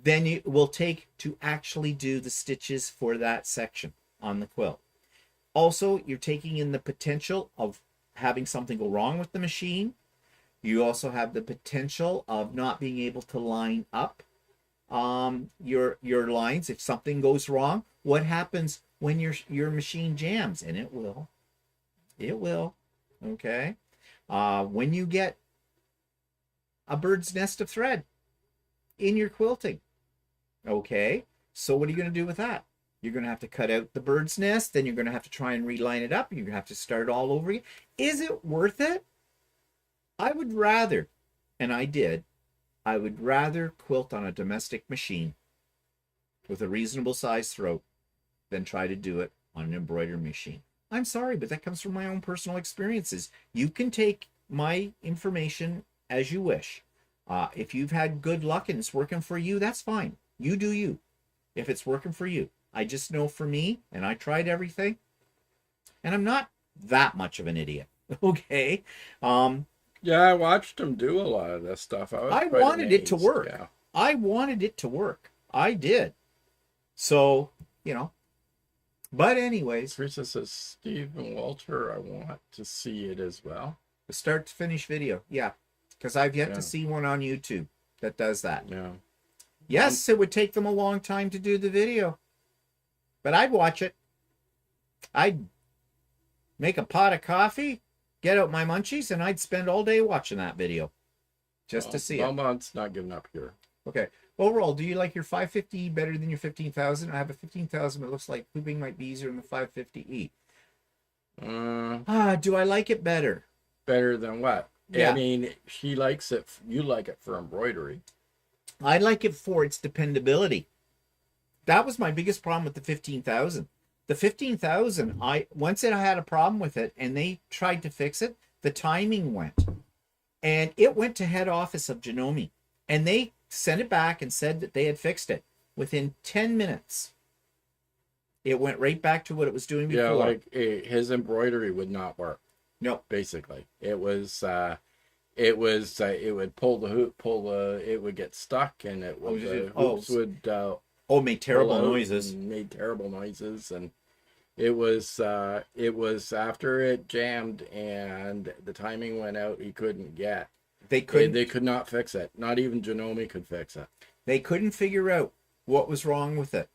than it will take to actually do the stitches for that section on the quilt. Also, you're taking in the potential of having something go wrong with the machine. You also have the potential of not being able to line up your lines. If something goes wrong, what happens when your machine jams? And it will. Okay, when you get a bird's nest of thread in your quilting, okay, so what are you going to do with that? You're going to have to cut out the bird's nest. Then you're going to have to try and reline it up. You're going to have to start all over again. Is it worth it? I would rather, and I would rather quilt on a domestic machine with a reasonable size throat than try to do it on an embroidery machine. I'm sorry, but that comes from my own personal experiences. You can take my information as you wish. If you've had good luck and it's working for you, that's fine. You do you. If it's working for you. I just know for me, and I tried everything, and I'm not that much of an idiot. Okay. Yeah, I watched him do a lot of this stuff. I wanted it to work. Yeah. I wanted it to work. I did. So, But anyways, Teresa says, Stephen Walter, I want to see it as well. the start to finish video. Yeah. Because I've yet to see one on YouTube that does that. Yeah. Yes, it would take them a long time to do the video. But I'd watch it. I'd make a pot of coffee, get out my munchies, and I'd spend all day watching that video. Just to see it. Belmont's not giving up here. Okay. Overall, do you like your 550 better than your 15,000? I have a 15,000, but it looks like pooping might be easier than the 550E. Do I like it better? Better than what? Yeah. I mean, she likes it. You like it for embroidery. I like it for its dependability. That was my biggest problem with the 15,000. The 15,000, once I had a problem with it and they tried to fix it, the timing went. And it went to head office of Janome. And they sent it back and said that they had fixed it. Within 10 minutes, it went right back to what it was doing before. Yeah, like his embroidery would not work. No. Basically. It would pull the hoop, it would get stuck, and hoops would made terrible noises. Made terrible noises, and it was after it jammed and the timing went out. He couldn't get. They could not fix it. Not even Janome could fix it. They couldn't figure out what was wrong with it.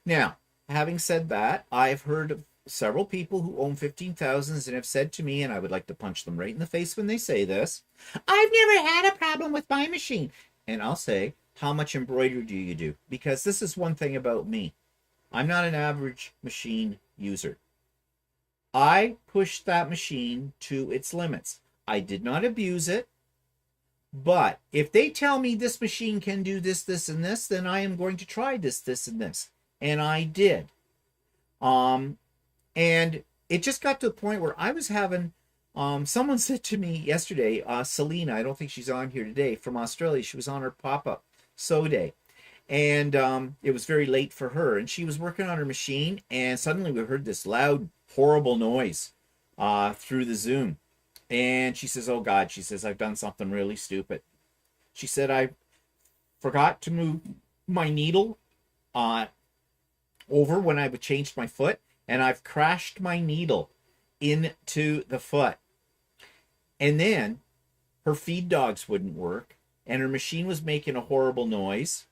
Now, having said that, I've heard of several people who own 15,000s and have said to me, and I would like to punch them right in the face when they say this, I've never had a problem with my machine. And I'll say, how much embroidery do you do? Because this is one thing about me. I'm not an average machine user. I pushed that machine to its limits. I did not abuse it. But if they tell me this machine can do this, this, and this, then I am going to try this, this, and this. And I did. And it just got to the point where I was having, someone said to me yesterday, Selena, I don't think she's on here today, from Australia. She was on her pop-up sew day. And it was very late for her. And she was working on her machine. And suddenly we heard this loud, horrible noise through the Zoom. And she says, oh God, she says, I've done something really stupid. She said, I forgot to move my needle over when I changed my foot. And I've crashed my needle into the foot. And then her feed dogs wouldn't work. And her machine was making a horrible noise.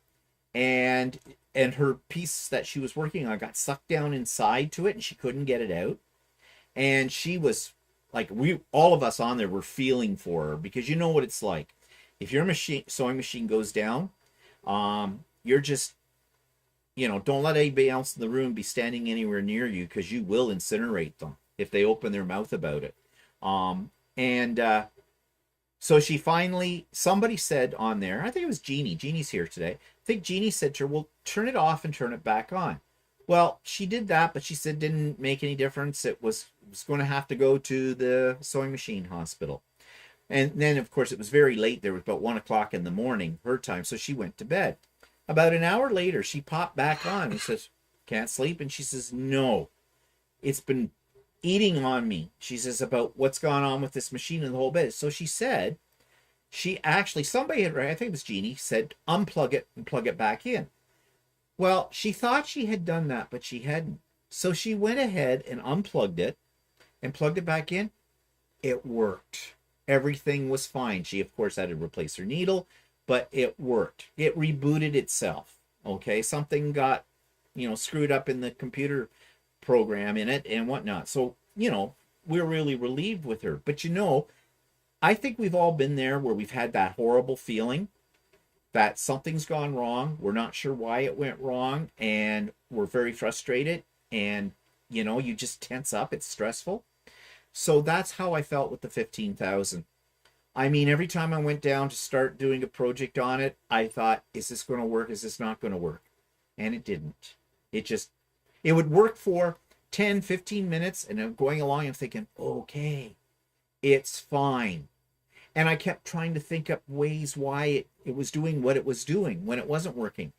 And her piece that she was working on got sucked down inside to it. And she couldn't get it out. And she was like, all of us on there were feeling for her. Because you know what it's like. If your sewing machine goes down, you're just, don't let anybody else in the room be standing anywhere near you, because you will incinerate them if they open their mouth about it. So she finally, somebody said on there, I think it was Jeannie. Jeannie's here today. I think Jeannie said to her, well, turn it off and turn it back on. Well, she did that, but she said it didn't make any difference. It was going to have to go to the sewing machine hospital. And then, of course, it was very late. There was about 1 o'clock in the morning, her time. So she went to bed. About an hour later, she popped back on and says, can't sleep. And she says, no, it's been eating on me. She says, about what's gone on with this machine and the whole bit. So she said, somebody had, I think it was Jeannie, said, unplug it and plug it back in. Well, she thought she had done that, but she hadn't. So she went ahead and unplugged it and plugged it back in. It worked. Everything was fine. She, of course, had to replace her needle, but it worked. It rebooted itself. Okay, something got, screwed up in the computer program in it and whatnot. So, we're really relieved with her. But I think we've all been there where we've had that horrible feeling that something's gone wrong. We're not sure why it went wrong, and were very frustrated, and you just tense up. It's stressful. So that's how I felt with the 15,000. I mean, every time I went down to start doing a project on it, I thought, is this going to work? Is this not going to work? And it didn't. It would work for 10, 15 minutes, and I'm going along and thinking, okay, it's fine. And I kept trying to think up ways why it was doing what it was doing when it wasn't working.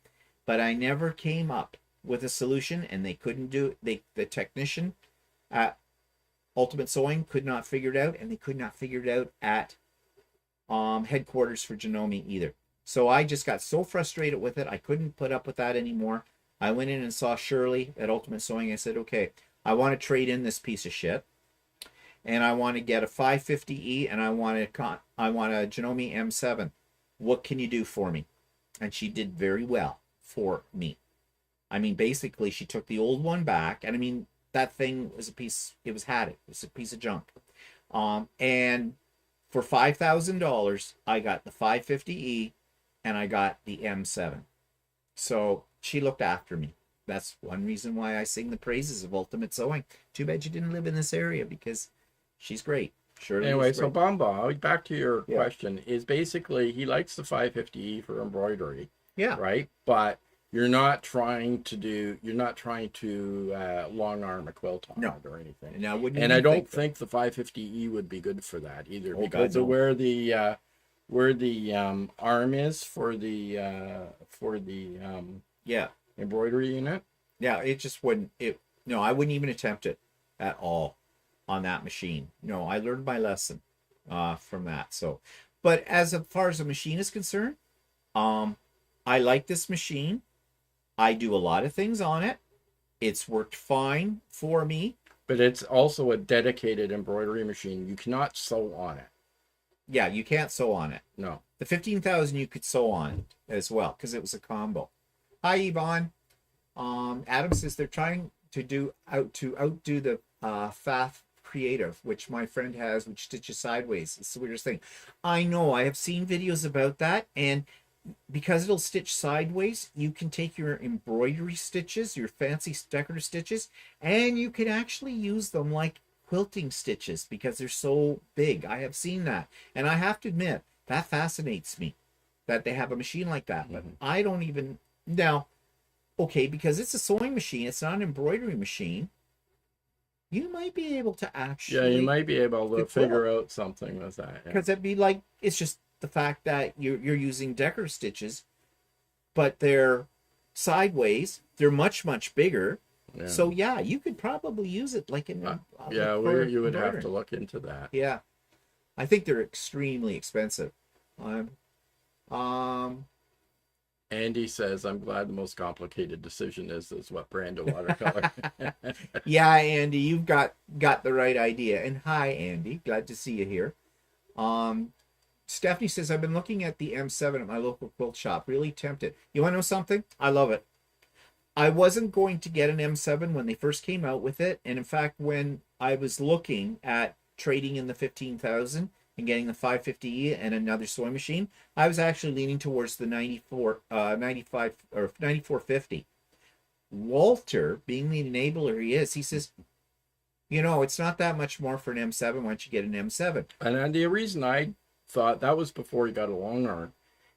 But I never came up with a solution, and they couldn't do it. The technician at Ultimate Sewing could not figure it out, and they could not figure it out at headquarters for Janome either. So I just got so frustrated with it, I couldn't put up with that anymore. I went in and saw Shirley at Ultimate Sewing. I said, okay, I want to trade in this piece of shit, and I want to get a 550E, and I want a Janome M7. What can you do for me? And she did very well for me. I mean, basically, she took the old one back, and I mean, that thing was a piece, it was a piece of junk. And for $5,000, I got the 550E, and I got the M7. So she looked after me. That's one reason why I sing the praises of Ultimate Sewing. Too bad you didn't live in this area, because she's great. Shirley Anyway, is so great. Bamba, back to your question, is basically he likes the 550E for embroidery. Yeah. Right? But you're not trying to long arm a quilt on it or anything. And I don't think the 550E would be good for that either, because of where the arm is for the embroidery unit. Yeah, it just wouldn't. No, I wouldn't even attempt it at all on that machine. No, I learned my lesson from that. So, but as far as the machine is concerned, I like this machine. I do a lot of things on it. It's worked fine for me. But it's also a dedicated embroidery machine. You cannot sew on it. Yeah, you can't sew on it. No. The 15,000 you could sew on it as well, because it was a combo. Hi, Yvonne. Adam says they're trying to outdo the Fath Creative, which my friend has, which stitches sideways. It's the weirdest thing. I know. I have seen videos about that, and because it'll stitch sideways, you can take your embroidery stitches, your fancy decorative stitches, and you can actually use them like quilting stitches because they're so big. I have seen that, and I have to admit that fascinates me that they have a machine like that. But I don't even now. Okay, because it's a sewing machine, it's not an embroidery machine. You might be able to actually you might be able to figure out something with that. Because it'd be like, it's just the fact that you're using decorative stitches, but they're sideways. They're much, much bigger. Yeah. So yeah, you could probably use it like in you would have to look into that. Yeah, I think they're extremely expensive. Andy says, I'm glad the most complicated decision is what brand of watercolor. Yeah, Andy, you've got the right idea. And hi, Andy. Glad to see you here. Stephanie says, I've been looking at the M7 at my local quilt shop. Really tempted. You want to know something? I love it. I wasn't going to get an M7 when they first came out with it. And in fact, when I was looking at trading in the 15,000 and getting the 550E and another sewing machine, I was actually leaning towards the 9450. Walter, being the enabler he is, he says, it's not that much more for an M7. Why don't you get an M7? And the reason I thought that was before he got a long arm,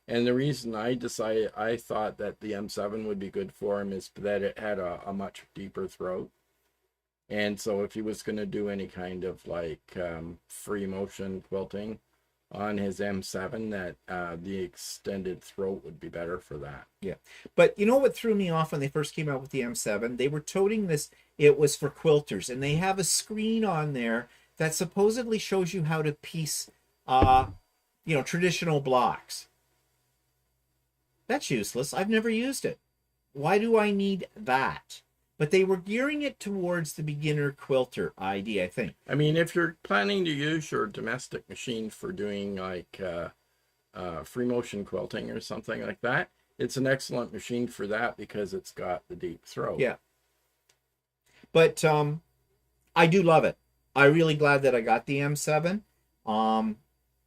and the reason I thought that the M7 would be good for him is that it had a much deeper throat. And so if he was going to do any kind of like free motion quilting on his M7, that the extended throat would be better for that. Yeah. But you know what threw me off when they first came out with the M7? They were toting this, it was for quilters, and they have a screen on there that supposedly shows you how to piece, traditional blocks. That's useless. I've never used it. Why do I need that? But they were gearing it towards the beginner quilter idea, I think. I mean, if you're planning to use your domestic machine for doing like free motion quilting or something like that, it's an excellent machine for that because it's got the deep throat. Yeah. But I do love it. I'm really glad that I got the M7.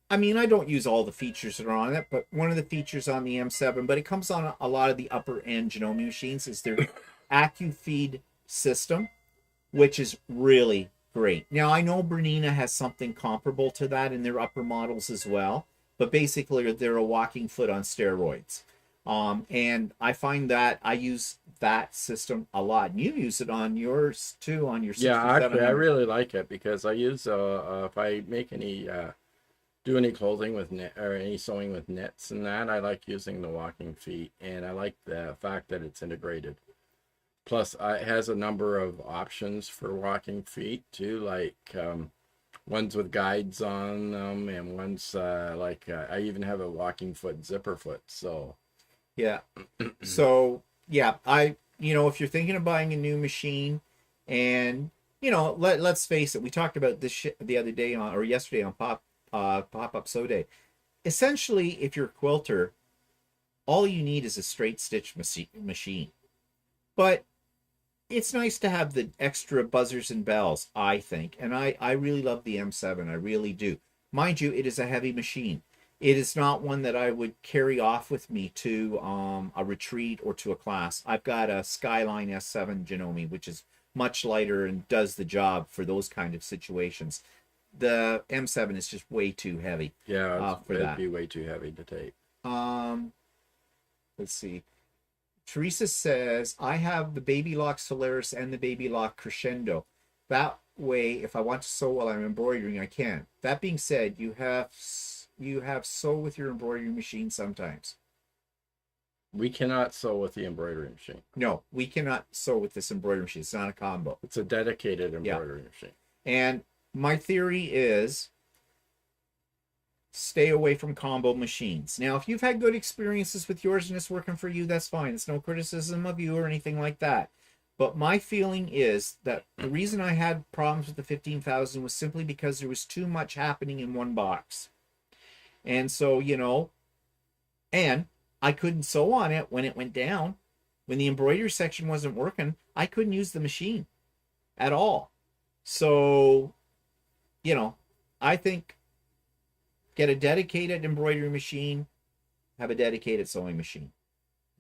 I mean, I don't use all the features that are on it, but one of the features on the M7, but it comes on a lot of the upper end Janome machines, is AccuFeed system, which is really great. Now, I know Bernina has something comparable to that in their upper models as well, but basically they're a walking foot on steroids. And I find that I use that system a lot. And you use it on yours too, on your Yeah, actually, I 6700. really like it because I use if I make any do any clothing with knit or any sewing with knits and that, I like using the walking feet, and I like the fact that it's integrated. Plus, it has a number of options for walking feet too, like ones with guides on them, and ones I even have a walking foot zipper foot. So Yeah. So, yeah, if you're thinking of buying a new machine, and, let's face it, we talked about this shit the other day or yesterday on Pop-Up Sew Day. Essentially, if you're a quilter, all you need is a straight stitch machine. But it's nice to have the extra buzzers and bells, I think. And I really love the M7. I really do. Mind you, it is a heavy machine. It is not one that I would carry off with me to a retreat or to a class. I've got a Skyline S7 Janome, which is much lighter and does the job for those kind of situations. The M7 is just way too heavy. yeah, For it'd that. be way too heavy to take. Let's see. Teresa says, I have the Baby Lock Solaris and the Baby Lock Crescendo. That way, if I want to sew while I'm embroidering, I can. That being said, you have sew with your embroidery machine sometimes. We cannot sew with the embroidery machine. No, we cannot sew with this embroidery machine. It's not a combo. It's a dedicated embroidery machine. And my theory is stay away from combo machines. Now, if you've had good experiences with yours and it's working for you, that's fine. It's no criticism of you or anything like that. But my feeling is that the reason I had problems with the 15,000 was simply because there was too much happening in one box. And so, and I couldn't sew on it when it went down. When the embroidery section wasn't working, I couldn't use the machine at all. So, I think get a dedicated embroidery machine, have a dedicated sewing machine.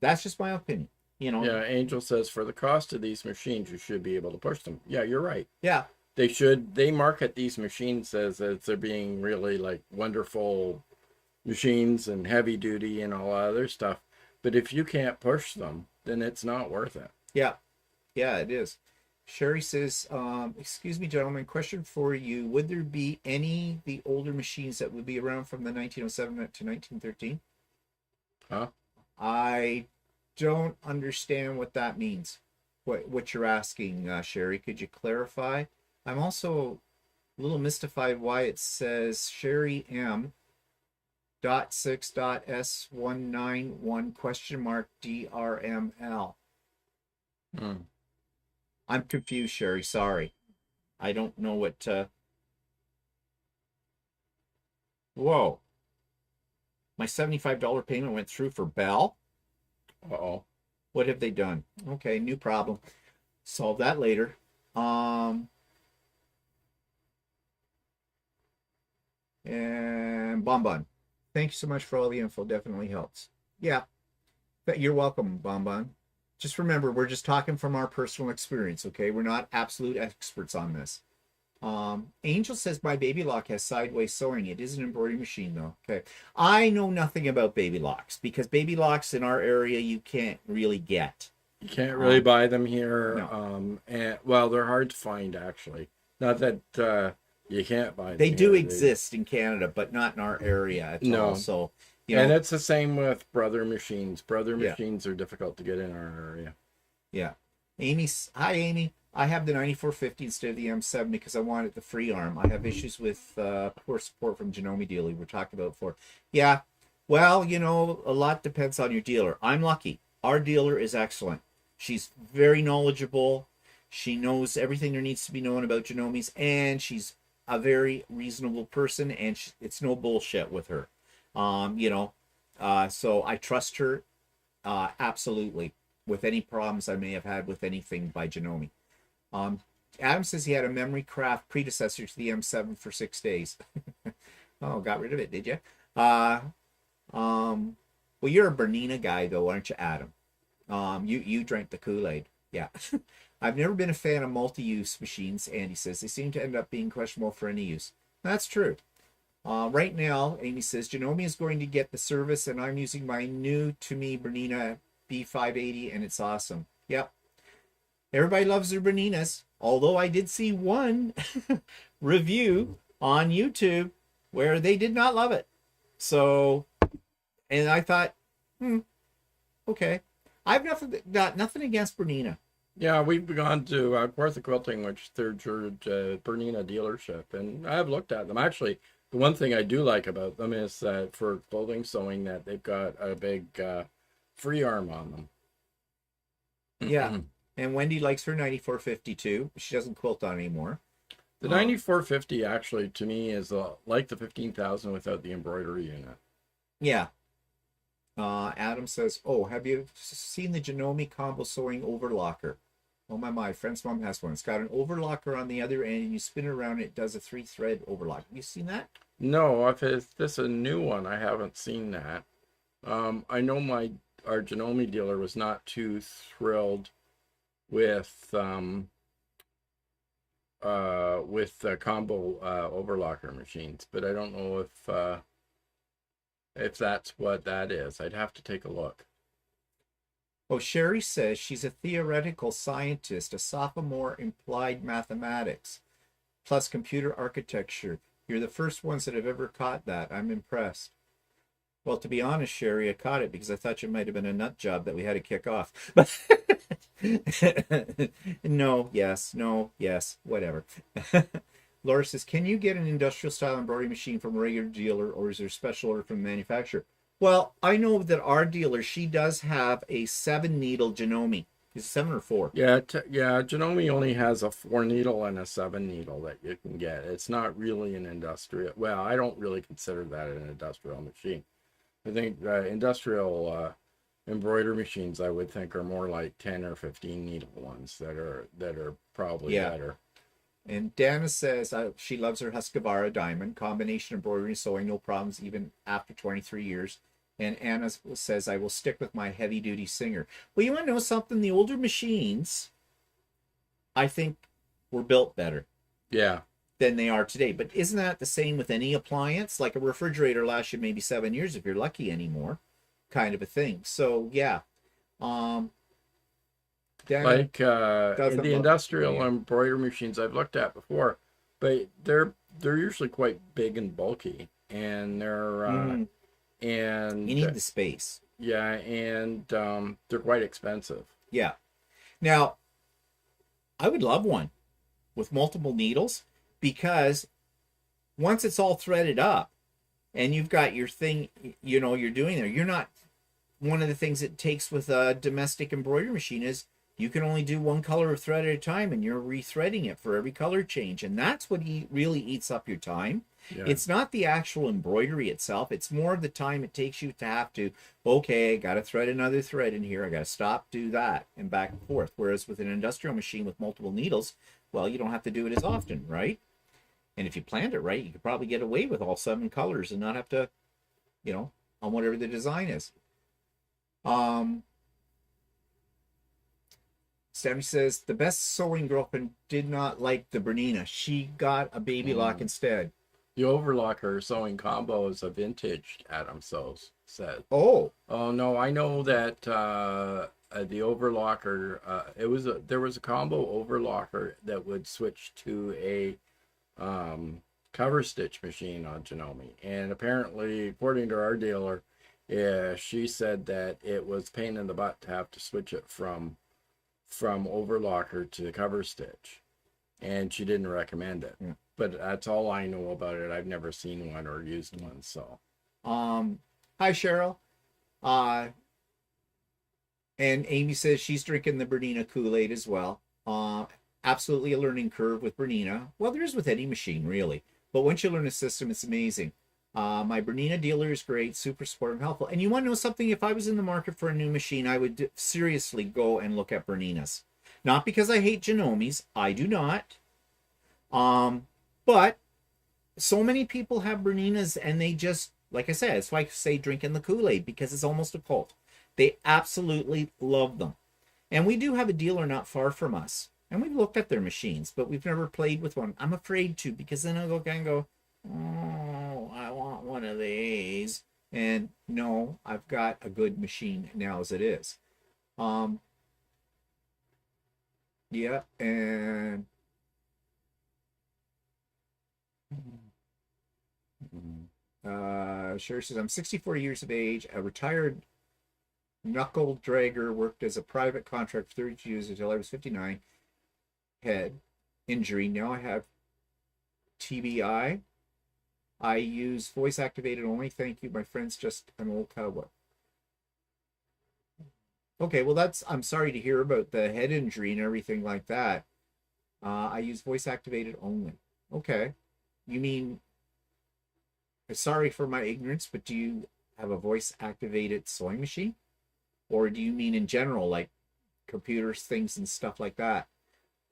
That's just my opinion. Yeah, Angel says for the cost of these machines, you should be able to push them. Yeah, you're right. Yeah. They market these machines as they're being really like wonderful machines and heavy duty and all other stuff. But if you can't push them, then it's not worth it. Yeah. Yeah, it is. Sherry says, excuse me, gentlemen, question for you. Would there be the older machines that would be around from the 1907 to 1913? Huh? I don't understand what that means. What you're asking, Sherry. Could you clarify? I'm also a little mystified why it says Sherry M. .6.S191 question mark DRML. I'm confused, Sherry. Sorry. I don't know what Whoa. My $75 payment went through for Bell? Uh-oh. What have they done? Okay, new problem. Solve that later. And Bonbon. Thank you so much for all the info. Definitely helps. Yeah. You're welcome, Bonbon. Just remember, we're just talking from our personal experience, okay? We're not absolute experts on this. Angel says my Baby Lock has sideways sewing. It is an embroidery machine, though. Okay. I know nothing about Baby Locks because Baby Locks in our area you can't really get. You can't really buy them here. No. And well, they're hard to find actually. Not that you can't buy them. They do exist in Canada, but not in our area at all. So, and it's the same with Brother machines. Brother machines are difficult to get in our area. Yeah. Hi, Amy. I have the 9450 instead of the M7 because I wanted the free arm. I have issues with poor support from Janome dealer we talked about before. Yeah. Well, a lot depends on your dealer. I'm lucky. Our dealer is excellent. She's very knowledgeable. She knows everything there needs to be known about Janomes, and she's a very reasonable person, and it's no bullshit with her. So I trust her absolutely with any problems I may have had with anything by Janome. Adam says he had a memory craft predecessor to the M7 for 6 days. Oh, got rid of it, did you? Well, you're a Bernina guy, though, aren't you, Adam? You drank the Kool-Aid. Yeah. I've never been a fan of multi-use machines, Andy says. They seem to end up being questionable for any use. That's true. Right now, Amy says, Janome is going to get the service, and I'm using my new to me Bernina B580, and it's awesome. Yep. Everybody loves their Berninas, although I did see one review on YouTube where they did not love it. So, and I thought, okay. I've got nothing against Bernina. Yeah, we've gone to Quilter Quilting, which they're Bernina dealership, and I've looked at them. Actually, the one thing I do like about them is that for clothing sewing, that they've got a big free arm on them. Yeah. And Wendy likes her 9452. She doesn't quilt on anymore. The 9450 actually, to me, is like the 15,000 without the embroidery unit. Yeah. Adam says, oh, have you seen the Janome combo sewing overlocker? Oh my, friend's mom has one. It's got an overlocker on the other end, and you spin it around, and it does a 3-thread overlock. Have you seen that? No, if this is a new one, I haven't seen that. I know our Janome dealer was not too thrilled with the combo overlocker machines, but I don't know if that's what that is. I'd have to take a look. Oh, Sherry says she's a theoretical scientist, a sophomore in applied mathematics, plus computer architecture. You're the first ones that have ever caught that. I'm impressed. Well, to be honest, Sherry, I caught it because I thought you might have been a nut job that we had to kick off. But no, yes, whatever. Laura says, can you get an industrial style embroidery machine from a regular dealer, or is there a special order from the manufacturer? Well, I know that our dealer, she does have a 7-needle Janome. Is it 7 or 4? Yeah, Janome only has a 4-needle and a 7-needle that you can get. It's not really an industrial. Well, I don't really consider that an industrial machine. I think industrial embroidery machines, I would think, are more like 10 or 15 needle ones that are probably better. And Dana says she loves her Husqvarna Diamond combination embroidery and sewing, no problems even after 23 years. And Anna says, I will stick with my heavy duty Singer. Well, you want to know something? The older machines, I think, were built better. Yeah. Than they are today. But isn't that the same with any appliance? Like a refrigerator lasts you maybe 7 years if you're lucky anymore, kind of a thing. So yeah. Like the industrial embroidery machines I've looked at before, but they're usually quite big and bulky, and they're and you need the space. Yeah, and they're quite expensive. Yeah. Now, I would love one with multiple needles, because once it's all threaded up and you've got your thing, you're doing there, you're not, one of the things it takes with a domestic embroidery machine is you can only do one color of thread at a time, and you're rethreading it for every color change. And that's what really eats up your time. Yeah. It's not the actual embroidery itself. It's more of the time it takes you to have to, okay, I got to thread another thread in here. I got to stop, do that, and back and forth. Whereas with an industrial machine with multiple needles, well, you don't have to do it as often, right? And if you planned it right, you could probably get away with all 7 colors and not have to, on whatever the design is. Sammy says, the best sewing girlfriend did not like the Bernina. She got a baby lock instead. The overlocker sewing combo is a vintage, Adam said. Oh no, I know that the overlocker, there was a combo overlocker that would switch to a cover stitch machine on Janome, and apparently, according to our dealer, she said that it was a pain in the butt to have to switch it from overlocker to cover stitch, and she didn't recommend it. Yeah. But that's all I know about it. I've never seen one or used one. So hi Cheryl. And Amy says she's drinking the Bernina Kool-Aid as well. Absolutely a learning curve with Bernina. Well, there is with any machine, really. But once you learn the system, it's amazing. My Bernina dealer is great, super supportive and helpful. And you want to know something? If I was in the market for a new machine, I would seriously go and look at Berninas. Not because I hate Janomes. I do not. But so many people have Berninas, and they just, like I said, it's why I say drinking the Kool-Aid, because it's almost a cult. They absolutely love them. And we do have a dealer not far from us. And we've looked at their machines, but we've never played with one. I'm afraid to, because then I'll go, oh, I want one of these. And no, I've got a good machine now as it is. Yeah, and Sherry says, I'm 64 years of age, a retired knuckle dragger, worked as a private contractor for 32 years until I was 59. Head injury. Now I have TBI. I use voice activated only. Thank you. My friend's just an old cowboy. Okay, well I'm sorry to hear about the head injury and everything like that. I use voice activated only. Okay. You mean, sorry for my ignorance, but do you have a voice activated sewing machine? Or do you mean in general, like computers, things and stuff like that?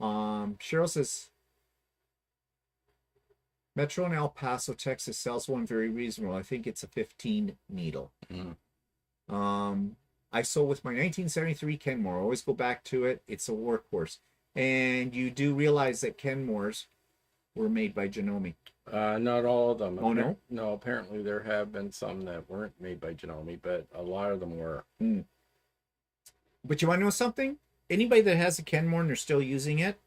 Cheryl says, Metro in El Paso, Texas sells one very reasonable. I think it's a 15 needle. I sew with my 1973 Kenmore. I always go back to it. It's a workhorse. And you do realize that Kenmores were made by Janome. Not all of them. Oh, no? No, apparently there have been some that weren't made by Janome, but a lot of them were. But you want to know something? Anybody that has a Kenmore and they're still using it,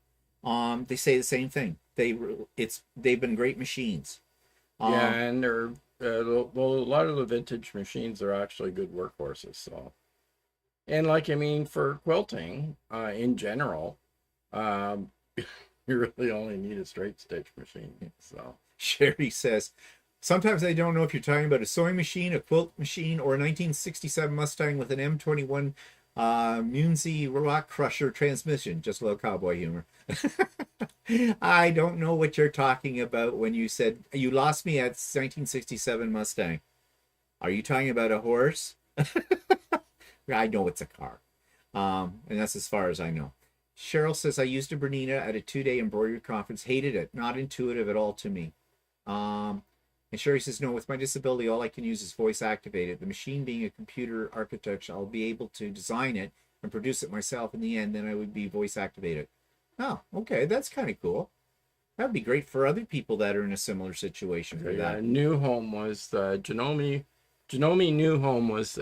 they say the same thing. They've been great machines. Yeah, and they're well, a lot of the vintage machines are actually good workhorses. So, and like I mean, for quilting, in general, you really only need a straight stitch machine. So Sherry says, sometimes I don't know if you're talking about a sewing machine, a quilt machine, or a 1967 Mustang with an M21 Munsey rock crusher transmission. Just a little cowboy humor. I don't know what you're talking about when you said you lost me at 1967 Mustang. Are you talking about a horse? I know it's a car. And that's as far as I know. Cheryl says, I used a Bernina at a 2-day embroidery conference. Hated it. Not intuitive at all to me. And Sherry says, no, with my disability, all I can use is voice activated. The machine being a computer architecture, I'll be able to design it and produce it myself in the end. Then I would be voice activated. Oh, okay. That's kind of cool. That'd be great for other people that are in a similar situation for that. New Home was Janome. Janome New Home was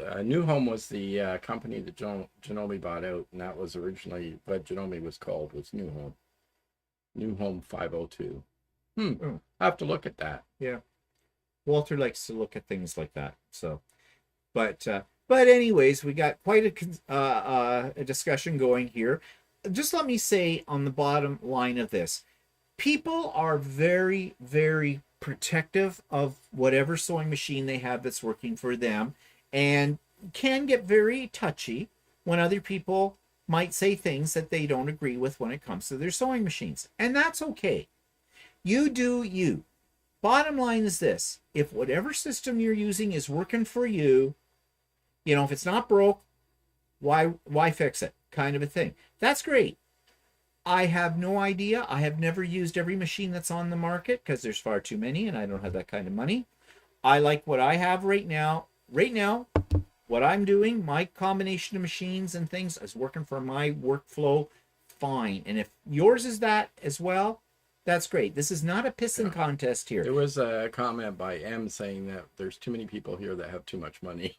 the company that Janome bought out, and that was originally what Janome was called, was New Home. New Home 502. I have to look at that. Yeah. Walter likes to look at things like that. So, but anyways, we got quite a discussion going here. Just let me say on the bottom line of this, people are very, very protective of whatever sewing machine they have that's working for them, and can get very touchy when other people might say things that they don't agree with when it comes to their sewing machines. And that's okay. You do you. Bottom line is this: if whatever system you're using is working for you, if it's not broke, why fix it? Kind of a thing. That's great. I have no idea. I have never used every machine that's on the market because there's far too many and I don't have that kind of money. I like what I have right now. Right now, what I'm doing, my combination of machines and things is working for my workflow fine. And if yours is that as well, that's great. This is not a pissing contest here. There was a comment by M saying that there's too many people here that have too much money.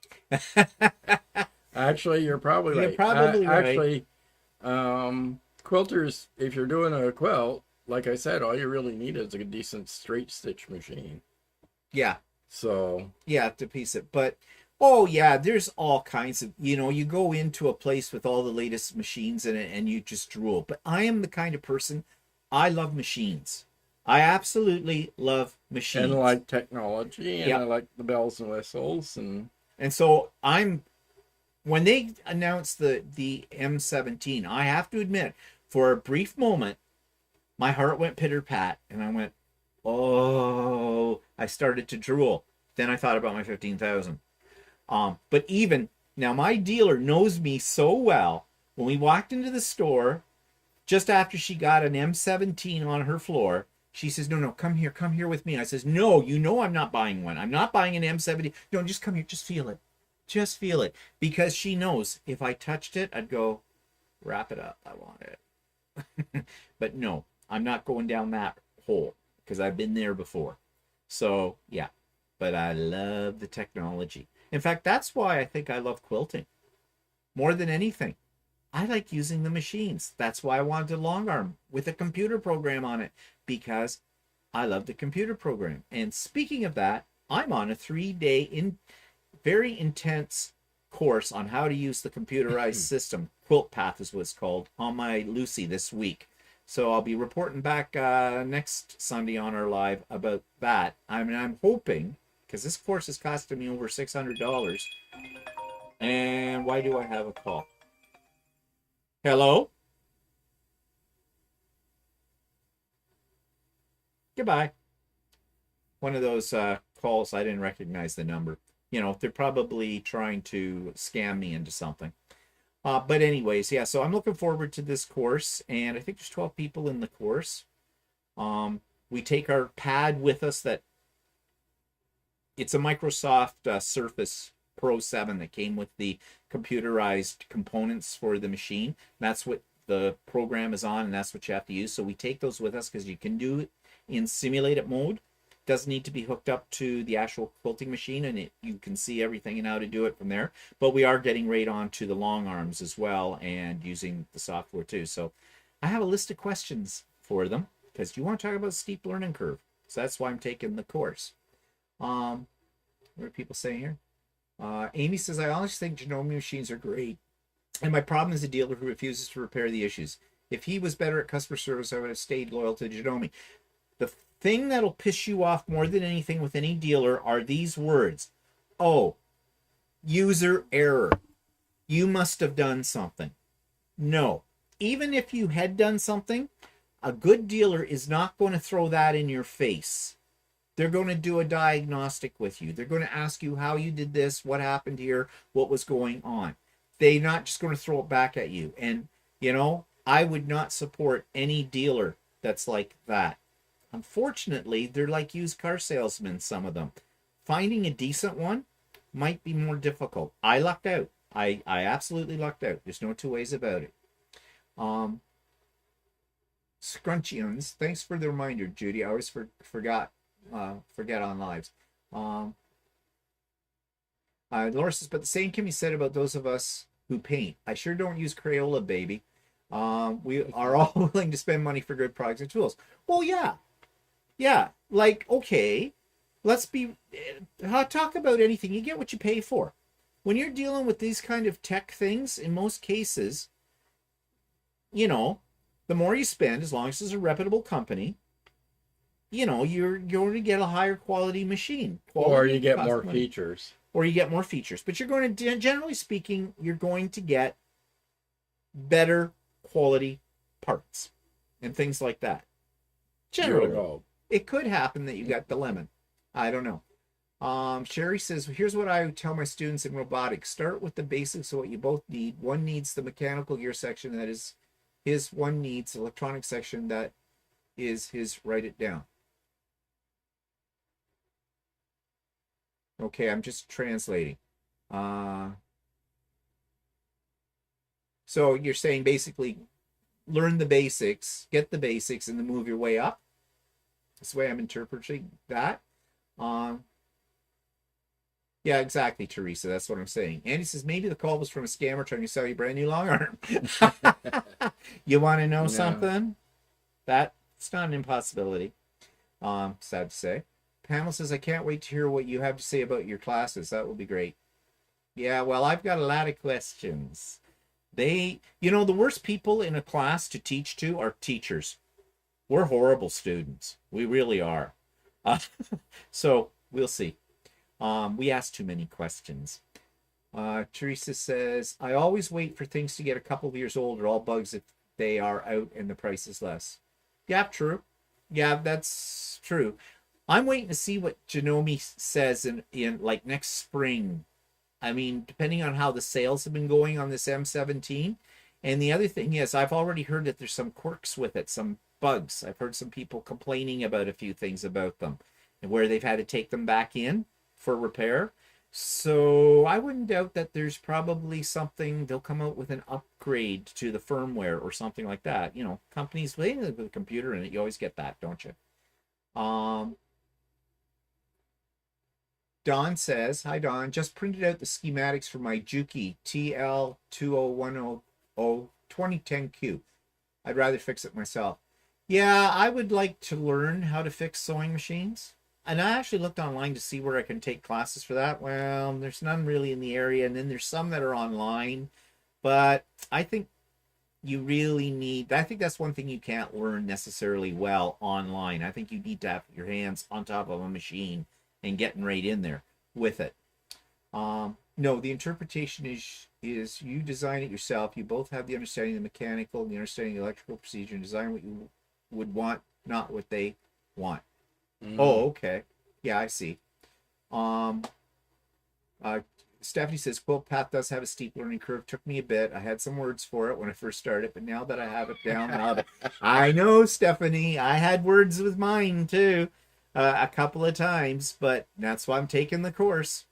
Actually, you're probably right. You're probably right. Actually, quilters, if you're doing a quilt, like I said, all you really need is a decent straight stitch machine. Yeah. So. Yeah, to piece it. But, oh yeah, there's all kinds of, you go into a place with all the latest machines in it and you just drool. But I am the kind of person, I love machines. I absolutely love machines. And I like technology, and I like the bells and whistles. And so when they announced the M17, I have to admit, for a brief moment, my heart went pitter-pat, and I went, oh, I started to drool. Then I thought about my 15,000. But even, now my dealer knows me so well, when we walked into the store, just after she got an M17 on her floor, she says, no, come here with me. And I says, no, I'm not buying one. I'm not buying an M17. No, just come here, just feel it. Just feel it. Because she knows if I touched it, I'd go, Wrap it up. I want it. But no, I'm not going down that hole because I've been there before. So yeah, but I love the technology. In fact, that's why I think I love quilting more than anything. I like using the machines. That's why I wanted a long arm with a computer program on it, because I love the computer program. And speaking of that, I'm on a 3-day very intense course on how to use the computerized system. Quilt Path is what it's called, on my Lucy this week. So I'll be reporting back next Sunday on our live about that. I mean, I'm hoping, because this course is costing me over $600. And why do I have a call? Hello? Goodbye. One of those calls, I didn't recognize the number. You know, they're probably trying to scam me into something. But anyways, yeah, so I'm looking forward to this course, and I think there's 12 people in the course. We take our pad with us. That it's a Microsoft Surface Pro 7 that came with the computerized components for the machine. That's what the program is on, and that's what you have to use. So we take those with us because you can do it in simulated mode. Doesn't need to be hooked up to the actual quilting machine, and you can see everything and how to do it from there. But we are getting right on to the long arms as well, and using the software too. So I have a list of questions for them, because you want to talk about steep learning curve. So that's why I'm taking the course. What are people saying here? Amy says, I honestly think Janome machines are great, and my problem is a dealer who refuses to repair the issues. If he was better at customer service, I would have stayed loyal to Janome. The thing that'll piss you off more than anything with any dealer are these words. Oh, user error. You must have done something. No. Even if you had done something, a good dealer is not going to throw that in your face. They're going to do a diagnostic with you. They're going to ask you how you did this, what happened here, what was going on. They're not just going to throw it back at you. And, you know, I would not support any dealer that's like that. Unfortunately, they're like used car salesmen, some of them. Finding a decent one might be more difficult. I lucked out. I absolutely lucked out. There's no two ways about it. Scrunchions, thanks for the reminder, Judy. I always forget on lives. Laura says, but the same can be said about those of us who paint. I sure don't use Crayola, baby. We are all willing to spend money for good products and tools. Well, yeah. Yeah, like, okay, let's talk about anything. You get what you pay for. When you're dealing with these kind of tech things, in most cases, you know, the more you spend, as long as it's a reputable company, you know, you're going to get a higher quality machine. Or you get more features. Or you get more features. But you're going to, generally speaking, you're going to get better quality parts and things like that. Generally. It could happen that you got the lemon. I don't know. Sherry says, here's what I tell my students in robotics. Start with the basics of what you both need. One needs the mechanical gear section, that is his. One needs electronic section, that is his. Write it down. Okay, I'm just translating. So you're saying basically learn the basics, get the basics, and then move your way up? That's the way I'm interpreting that. Yeah, exactly, Teresa. That's what I'm saying. Andy says, maybe the call was from a scammer trying to sell you a brand new long arm. You want to know something? That's not an impossibility. Sad to say. Pamela says, I can't wait to hear what you have to say about your classes. That will be great. Yeah, well, I've got a lot of questions. You know, the worst people in a class to teach to are teachers. We're horrible students. We really are. So we'll see. We ask too many questions. Teresa says, I always wait for things to get a couple of years old or all bugs if they are out and the price is less. Yeah, true. Yeah, that's true. I'm waiting to see what Janome says in like next spring. I mean, depending on how the sales have been going on this M17. And the other thing is, I've already heard that there's some quirks with it, some bugs. I've heard some people complaining about a few things about them and where they've had to take them back in for repair. So I wouldn't doubt that there's probably something they'll come out with an upgrade to the firmware or something like that. You know, companies with a computer in it, you always get that, don't you? Um, Don says, "Hi Don, just printed out the schematics for my Juki TL20100 2010Q. I'd rather fix it myself." Yeah, I would like to learn how to fix sewing machines. And I actually looked online to see where I can take classes for that. Well, there's none really in the area, and then there's some that are online. But I think you really need, I think that's one thing you can't learn necessarily well online. I think you need to have your hands on top of a machine and getting right in there with it. No, the interpretation is you design it yourself. You both have the understanding of the mechanical and the understanding of the electrical procedure, and design what you would want, not what they want. Oh, okay. Yeah, I see. Um, uh, Stephanie says, Quilt Path does have a steep learning curve. Took me a bit. I had some words for it when I first started, but now that I have it down, I know, Stephanie. I had words with mine too, a couple of times, but that's why I'm taking the course,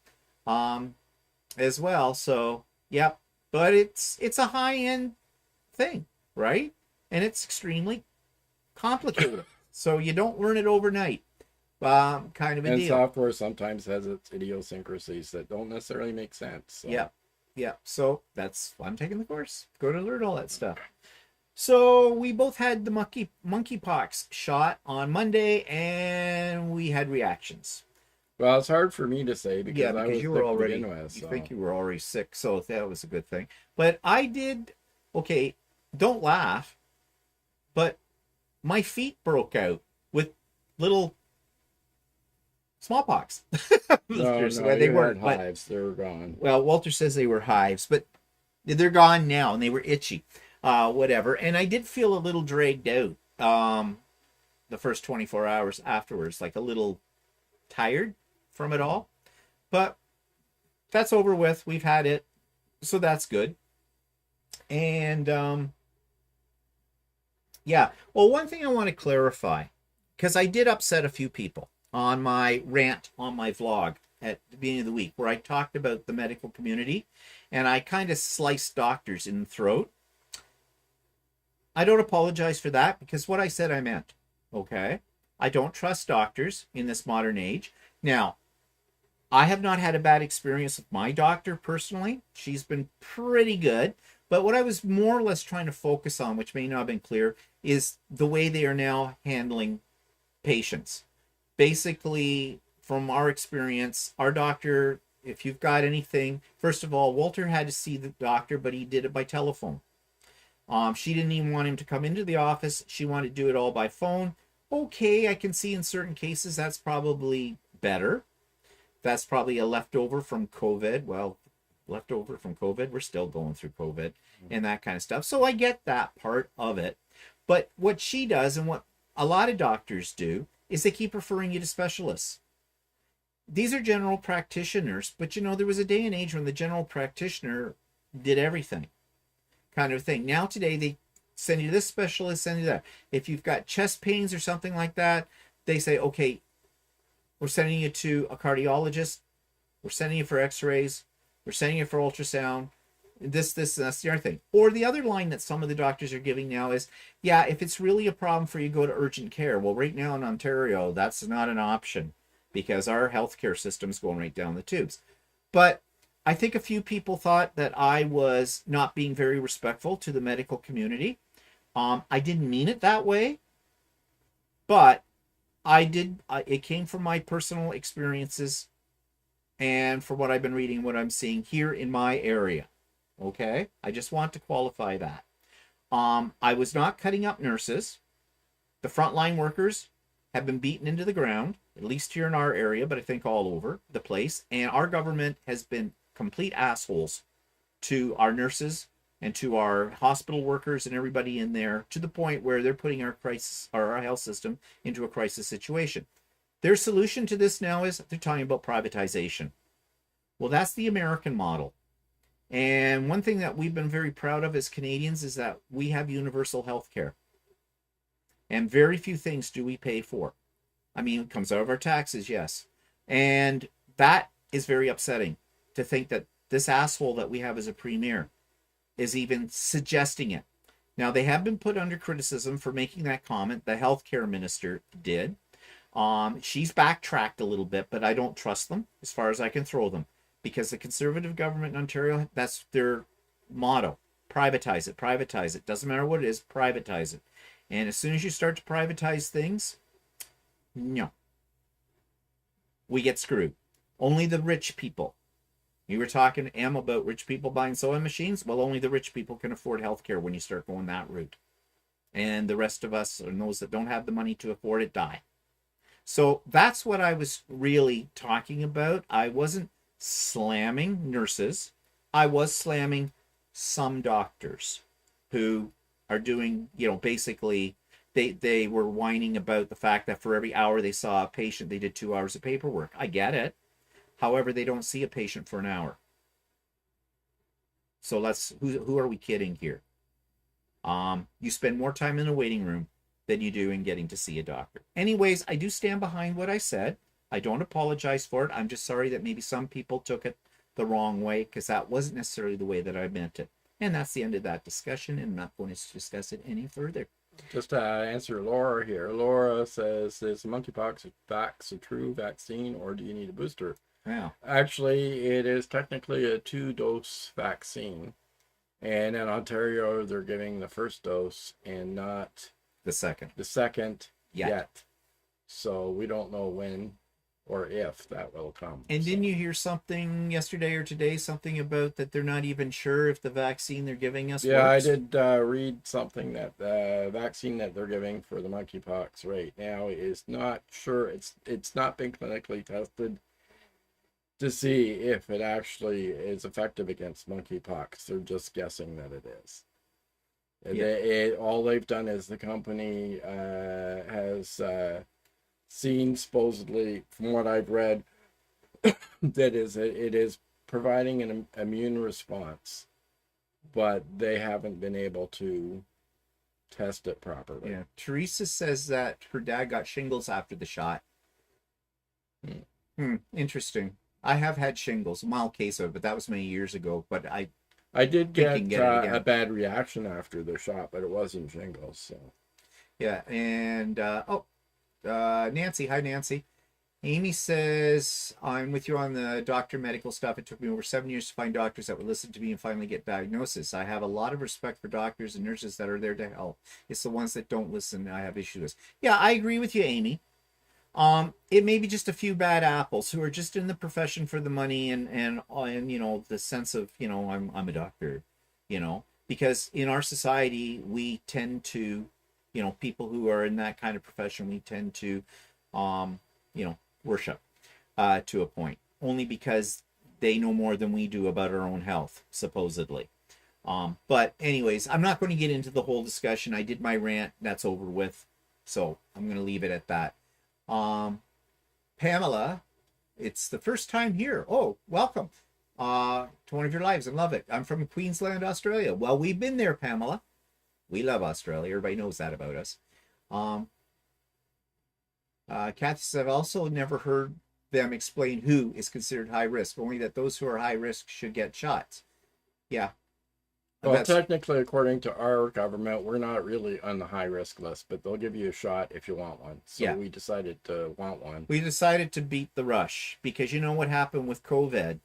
as well. So, yep. But it's a high end thing, right? And it's extremely complicated. So you don't learn it overnight. Kind of a And deal. software sometimes has its idiosyncrasies that don't necessarily make sense. So. Yeah. Yeah. So that's why I'm taking the course. Go to learn all that stuff. So we both had the monkeypox shot on Monday, and we had reactions. Well, it's hard for me to say because, Yeah, I because was you sick were to already, begin with. you So. think you were already sick, so that was a good thing. But I did, okay, don't laugh, but my feet broke out with little smallpox. No, They you weren't, had but hives. They were gone. well, Walter says they were hives, but they're gone now, and they were itchy, whatever. And I did feel a little dragged out, the first 24 hours afterwards, like a little tired from it all. But that's over with. We've had it, so that's good. And yeah. Well, one thing I want to clarify, because I did upset a few people on my rant on my vlog at the beginning of the week, where I talked about the medical community and I kind of sliced doctors in the throat. I don't apologize for that, because what I said I meant. Okay? I don't trust doctors in this modern age. Now, I have not had a bad experience with my doctor personally. She's been pretty good. But what I was more or less trying to focus on, which may not have been clear, is the way they are now handling patients. Basically, from our experience, our doctor, if you've got anything, first of all, Walter had to see the doctor, but he did it by telephone. She didn't even want him to come into the office. She wanted to do it all by phone. Okay, I can see in certain cases that's probably better. That's probably a leftover from COVID. Well, leftover from COVID. We're still going through COVID and that kind of stuff. So I get that part of it. But what she does, and what a lot of doctors do, is they keep referring you to specialists. These are general practitioners, but you know, there was a day and age when the general practitioner did everything, kind of thing. Now today they send you to this specialist, send you that. If you've got chest pains or something like that, they say, okay, we're sending you to a cardiologist, we're sending you for x-rays, we're sending you for ultrasound, this, and that's the other thing. Or the other line that some of the doctors are giving now is, yeah, if it's really a problem for you, go to urgent care. Well, right now in Ontario, that's not an option, because our healthcare system's going right down the tubes. But I think a few people thought that I was not being very respectful to the medical community. I didn't mean it that way, but I did. It came from my personal experiences and from what I've been reading, what I'm seeing here in my area. Okay, I just want to qualify that. I was not cutting up nurses. The frontline workers have been beaten into the ground, at least here in our area, but I think all over the place. And our government has been complete assholes to our nurses and to our hospital workers and everybody in there, to the point where they're putting our health system into a crisis situation. Their solution to this now is they're talking about privatization. Well, that's the American model. And one thing that we've been very proud of as Canadians is that we have universal health care. And very few things do we pay for. I mean, it comes out of our taxes, yes. And that is very upsetting to think that this asshole that we have as a premier is even suggesting it. Now, they have been put under criticism for making that comment. The healthcare minister did. She's backtracked a little bit, but I don't trust them as far as I can throw them, because the Conservative government in Ontario, that's their motto. Privatize it, privatize it. Doesn't matter what it is, privatize it. And as soon as you start to privatize things, no, we get screwed. Only the rich people. You were talking, Em, about rich people buying sewing machines. Well, only the rich people can afford healthcare when you start going that route. And the rest of us, and those that don't have the money to afford it, die. So that's what I was really talking about. I wasn't slamming nurses. I was slamming some doctors who are doing, basically they were whining about the fact that for every hour they saw a patient, they did 2 hours of paperwork. I get it. However, they don't see a patient for an hour. So who are we kidding here? You spend more time in a waiting room than you do in getting to see a doctor. Anyways, I do stand behind what I said. I don't apologize for it. I'm just sorry that maybe some people took it the wrong way, because that wasn't necessarily the way that I meant it. And that's the end of that discussion, and I'm not going to discuss it any further. Just to answer Laura here. Laura says, is monkeypox a true vaccine, or do you need a booster? Wow. Actually, it is technically a 2-dose vaccine. And in Ontario, they're giving the first dose and not the second yet. So we don't know when or if that will come. And didn't you hear something yesterday or today, something about that they're not even sure if the vaccine they're giving us Yeah, works? I did read something that the vaccine that they're giving for the monkeypox right now is not sure. It's not been clinically tested to see if it actually is effective against monkeypox. They're just guessing that it is. Yeah. All they've done is the company has seen, supposedly, from what I've read, that it is providing an immune response, but they haven't been able to test it properly. Yeah. Teresa says that her dad got shingles after the shot. Interesting. I have had shingles, a mild case of it, but that was many years ago. But I did get a bad reaction after the shot, but it wasn't shingles. So yeah, and Nancy, hi Nancy. Amy says, I'm with you on the doctor medical stuff. It took me over 7 years to find doctors that would listen to me and finally get diagnosis. I have a lot of respect for doctors and nurses that are there to help. It's the ones that don't listen I have issues with. Yeah, I agree with you, Amy. It may be just a few bad apples who are just in the profession for the money and the sense of, I'm a doctor, because in our society, we tend to, people who are in that kind of profession, we tend to, worship to a point, only because they know more than we do about our own health, supposedly. But anyways, I'm not going to get into the whole discussion. I did my rant. That's over with. So I'm going to leave it at that. Pamela, it's the first time here. Oh, welcome to one of your lives. I love it. I'm from Queensland, Australia. Well, we've been there, Pamela. We love Australia. Everybody knows that about us. Kathy says, I've also never heard them explain who is considered high risk, only that those who are high risk should get shots. Yeah. Well, technically, according to our government, we're not really on the high risk list, but they'll give you a shot if you want one. So yeah. We decided to want one. We decided to beat the rush because you know what happened with COVID?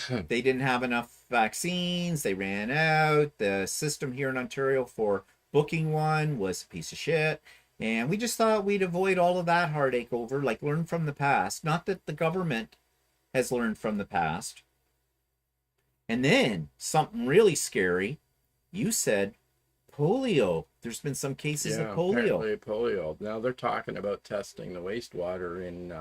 They didn't have enough vaccines. They ran out. The system here in Ontario for booking one was a piece of shit. And we just thought we'd avoid all of that heartache over, like learn from the past. Not that the government has learned from the past. And then something really scary. You said polio. There's been some cases of polio. Apparently polio. Now they're talking about testing the wastewater in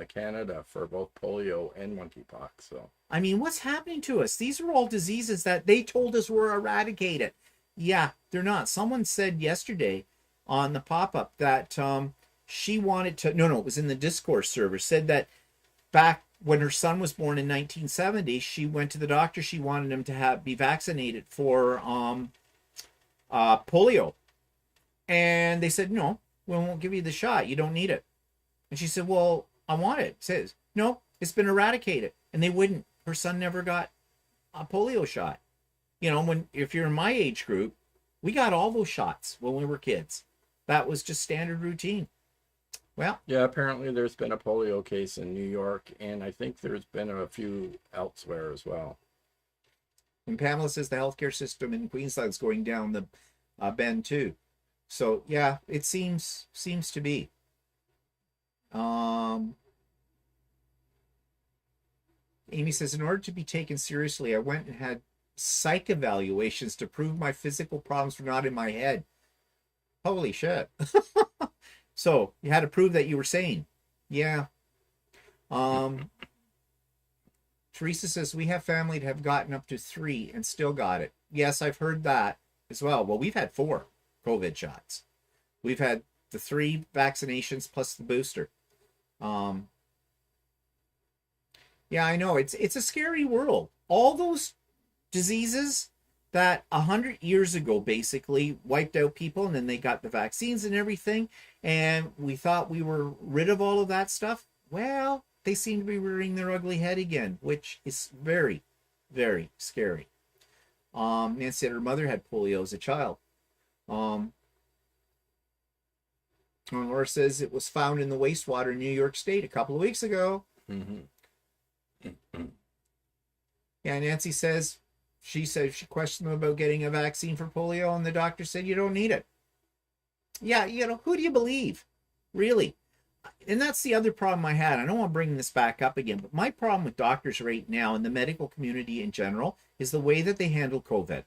Canada for both polio and monkeypox. So I mean, what's happening to us? These are all diseases that they told us were eradicated. Yeah, they're not. Someone said yesterday on the pop-up that she wanted to, no, it was in the Discourse server, said that back when her son was born in 1970, she went to the doctor. She wanted him to be vaccinated for polio. And they said, no, we won't give you the shot. You don't need it. And she said, well, I want it. It says, no, it's been eradicated. and they wouldn't. Her son never got a polio shot. You know, if you're in my age group, we got all those shots when we were kids. That was just standard routine. Well, Yeah, apparently there's been a polio case in New York, and I think there's been a few elsewhere as well. and Pamela says the healthcare system in Queensland's going down the bend too. So yeah, it seems to be. Amy says, in order to be taken seriously, I went and had psych evaluations to prove my physical problems were not in my head. Holy shit. So you had to prove that you were sane. Yeah. Teresa says, we have family that have gotten up to 3 and still got it. Yes, I've heard that as well. Well, we've had 4 COVID shots. We've had the 3 vaccinations plus the booster. Yeah, I know. It's a scary world. All those diseases that 100 years ago basically wiped out people, and then they got the vaccines and everything, and we thought we were rid of all of that stuff. Well, they seem to be rearing their ugly head again, which is very, very scary. Nancy said her mother had polio as a child. Laura says it was found in the wastewater in New York State a couple of weeks ago. Yeah, Nancy says she questioned them about getting a vaccine for polio, and the doctor said you don't need it. Yeah, you know, who do you believe? Really? And that's the other problem I had. I don't want to bring this back up again, but my problem with doctors right now and the medical community in general is the way that they handle COVID.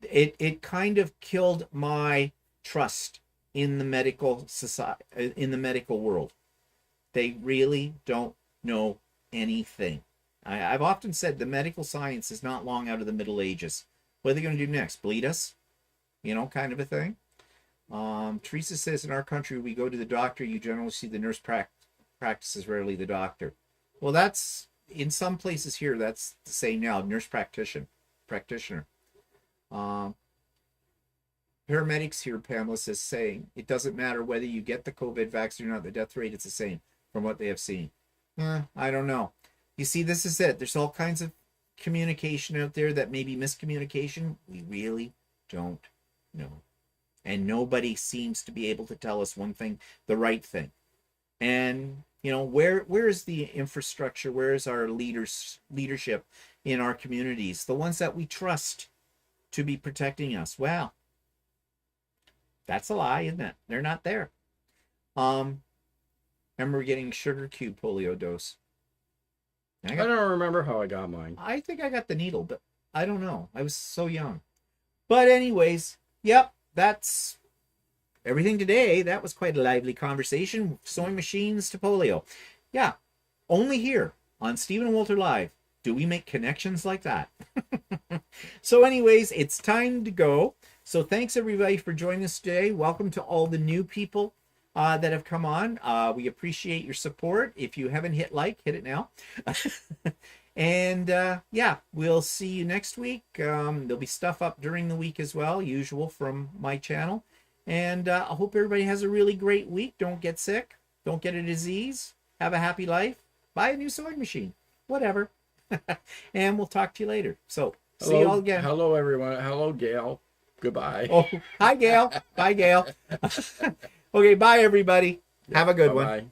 It kind of killed my trust in the medical society, in the medical world. They really don't know anything. I've often said the medical science is not long out of the Middle Ages. What are they going to do next? Bleed us? You know, kind of a thing. Teresa says, in our country, we go to the doctor. You generally see the nurse practices, rarely the doctor. Well, that's, in some places here, that's the same now, nurse practitioner. Paramedics here, Pamela says, saying, it doesn't matter whether you get the COVID vaccine or not, the death rate is the same from what they have seen. I don't know. You see, this is it. There's all kinds of communication out there that may be miscommunication. We really don't know. And nobody seems to be able to tell us one thing, the right thing. And, you know, where is the infrastructure? Where is our leadership in our communities? The ones that we trust to be protecting us. Well, that's a lie, isn't it? They're not there. Remember getting sugar cube polio dose. I don't remember how I got mine. I think I got the needle, but I don't know. I was so young. But anyways, yep, that's everything today. That was quite a lively conversation. Sewing machines to polio. Yeah, only here on Stephen and Walter Live do we make connections like that. So anyways, it's time to go. So thanks everybody for joining us today. Welcome to all the new people that have come on. We appreciate your support. If you haven't hit like, hit it now. And yeah, we'll see you next week. There'll be stuff up during the week as well, usual from my channel. And I hope everybody has a really great week. Don't get sick. Don't get a disease. Have a happy life. Buy a new sewing machine. Whatever. And we'll talk to you later. So see you all again. Hello, everyone. Hello, Gail. Goodbye. Oh, hi, Gail. Bye, Gail. Okay, bye, everybody. Have a good one. Bye-bye.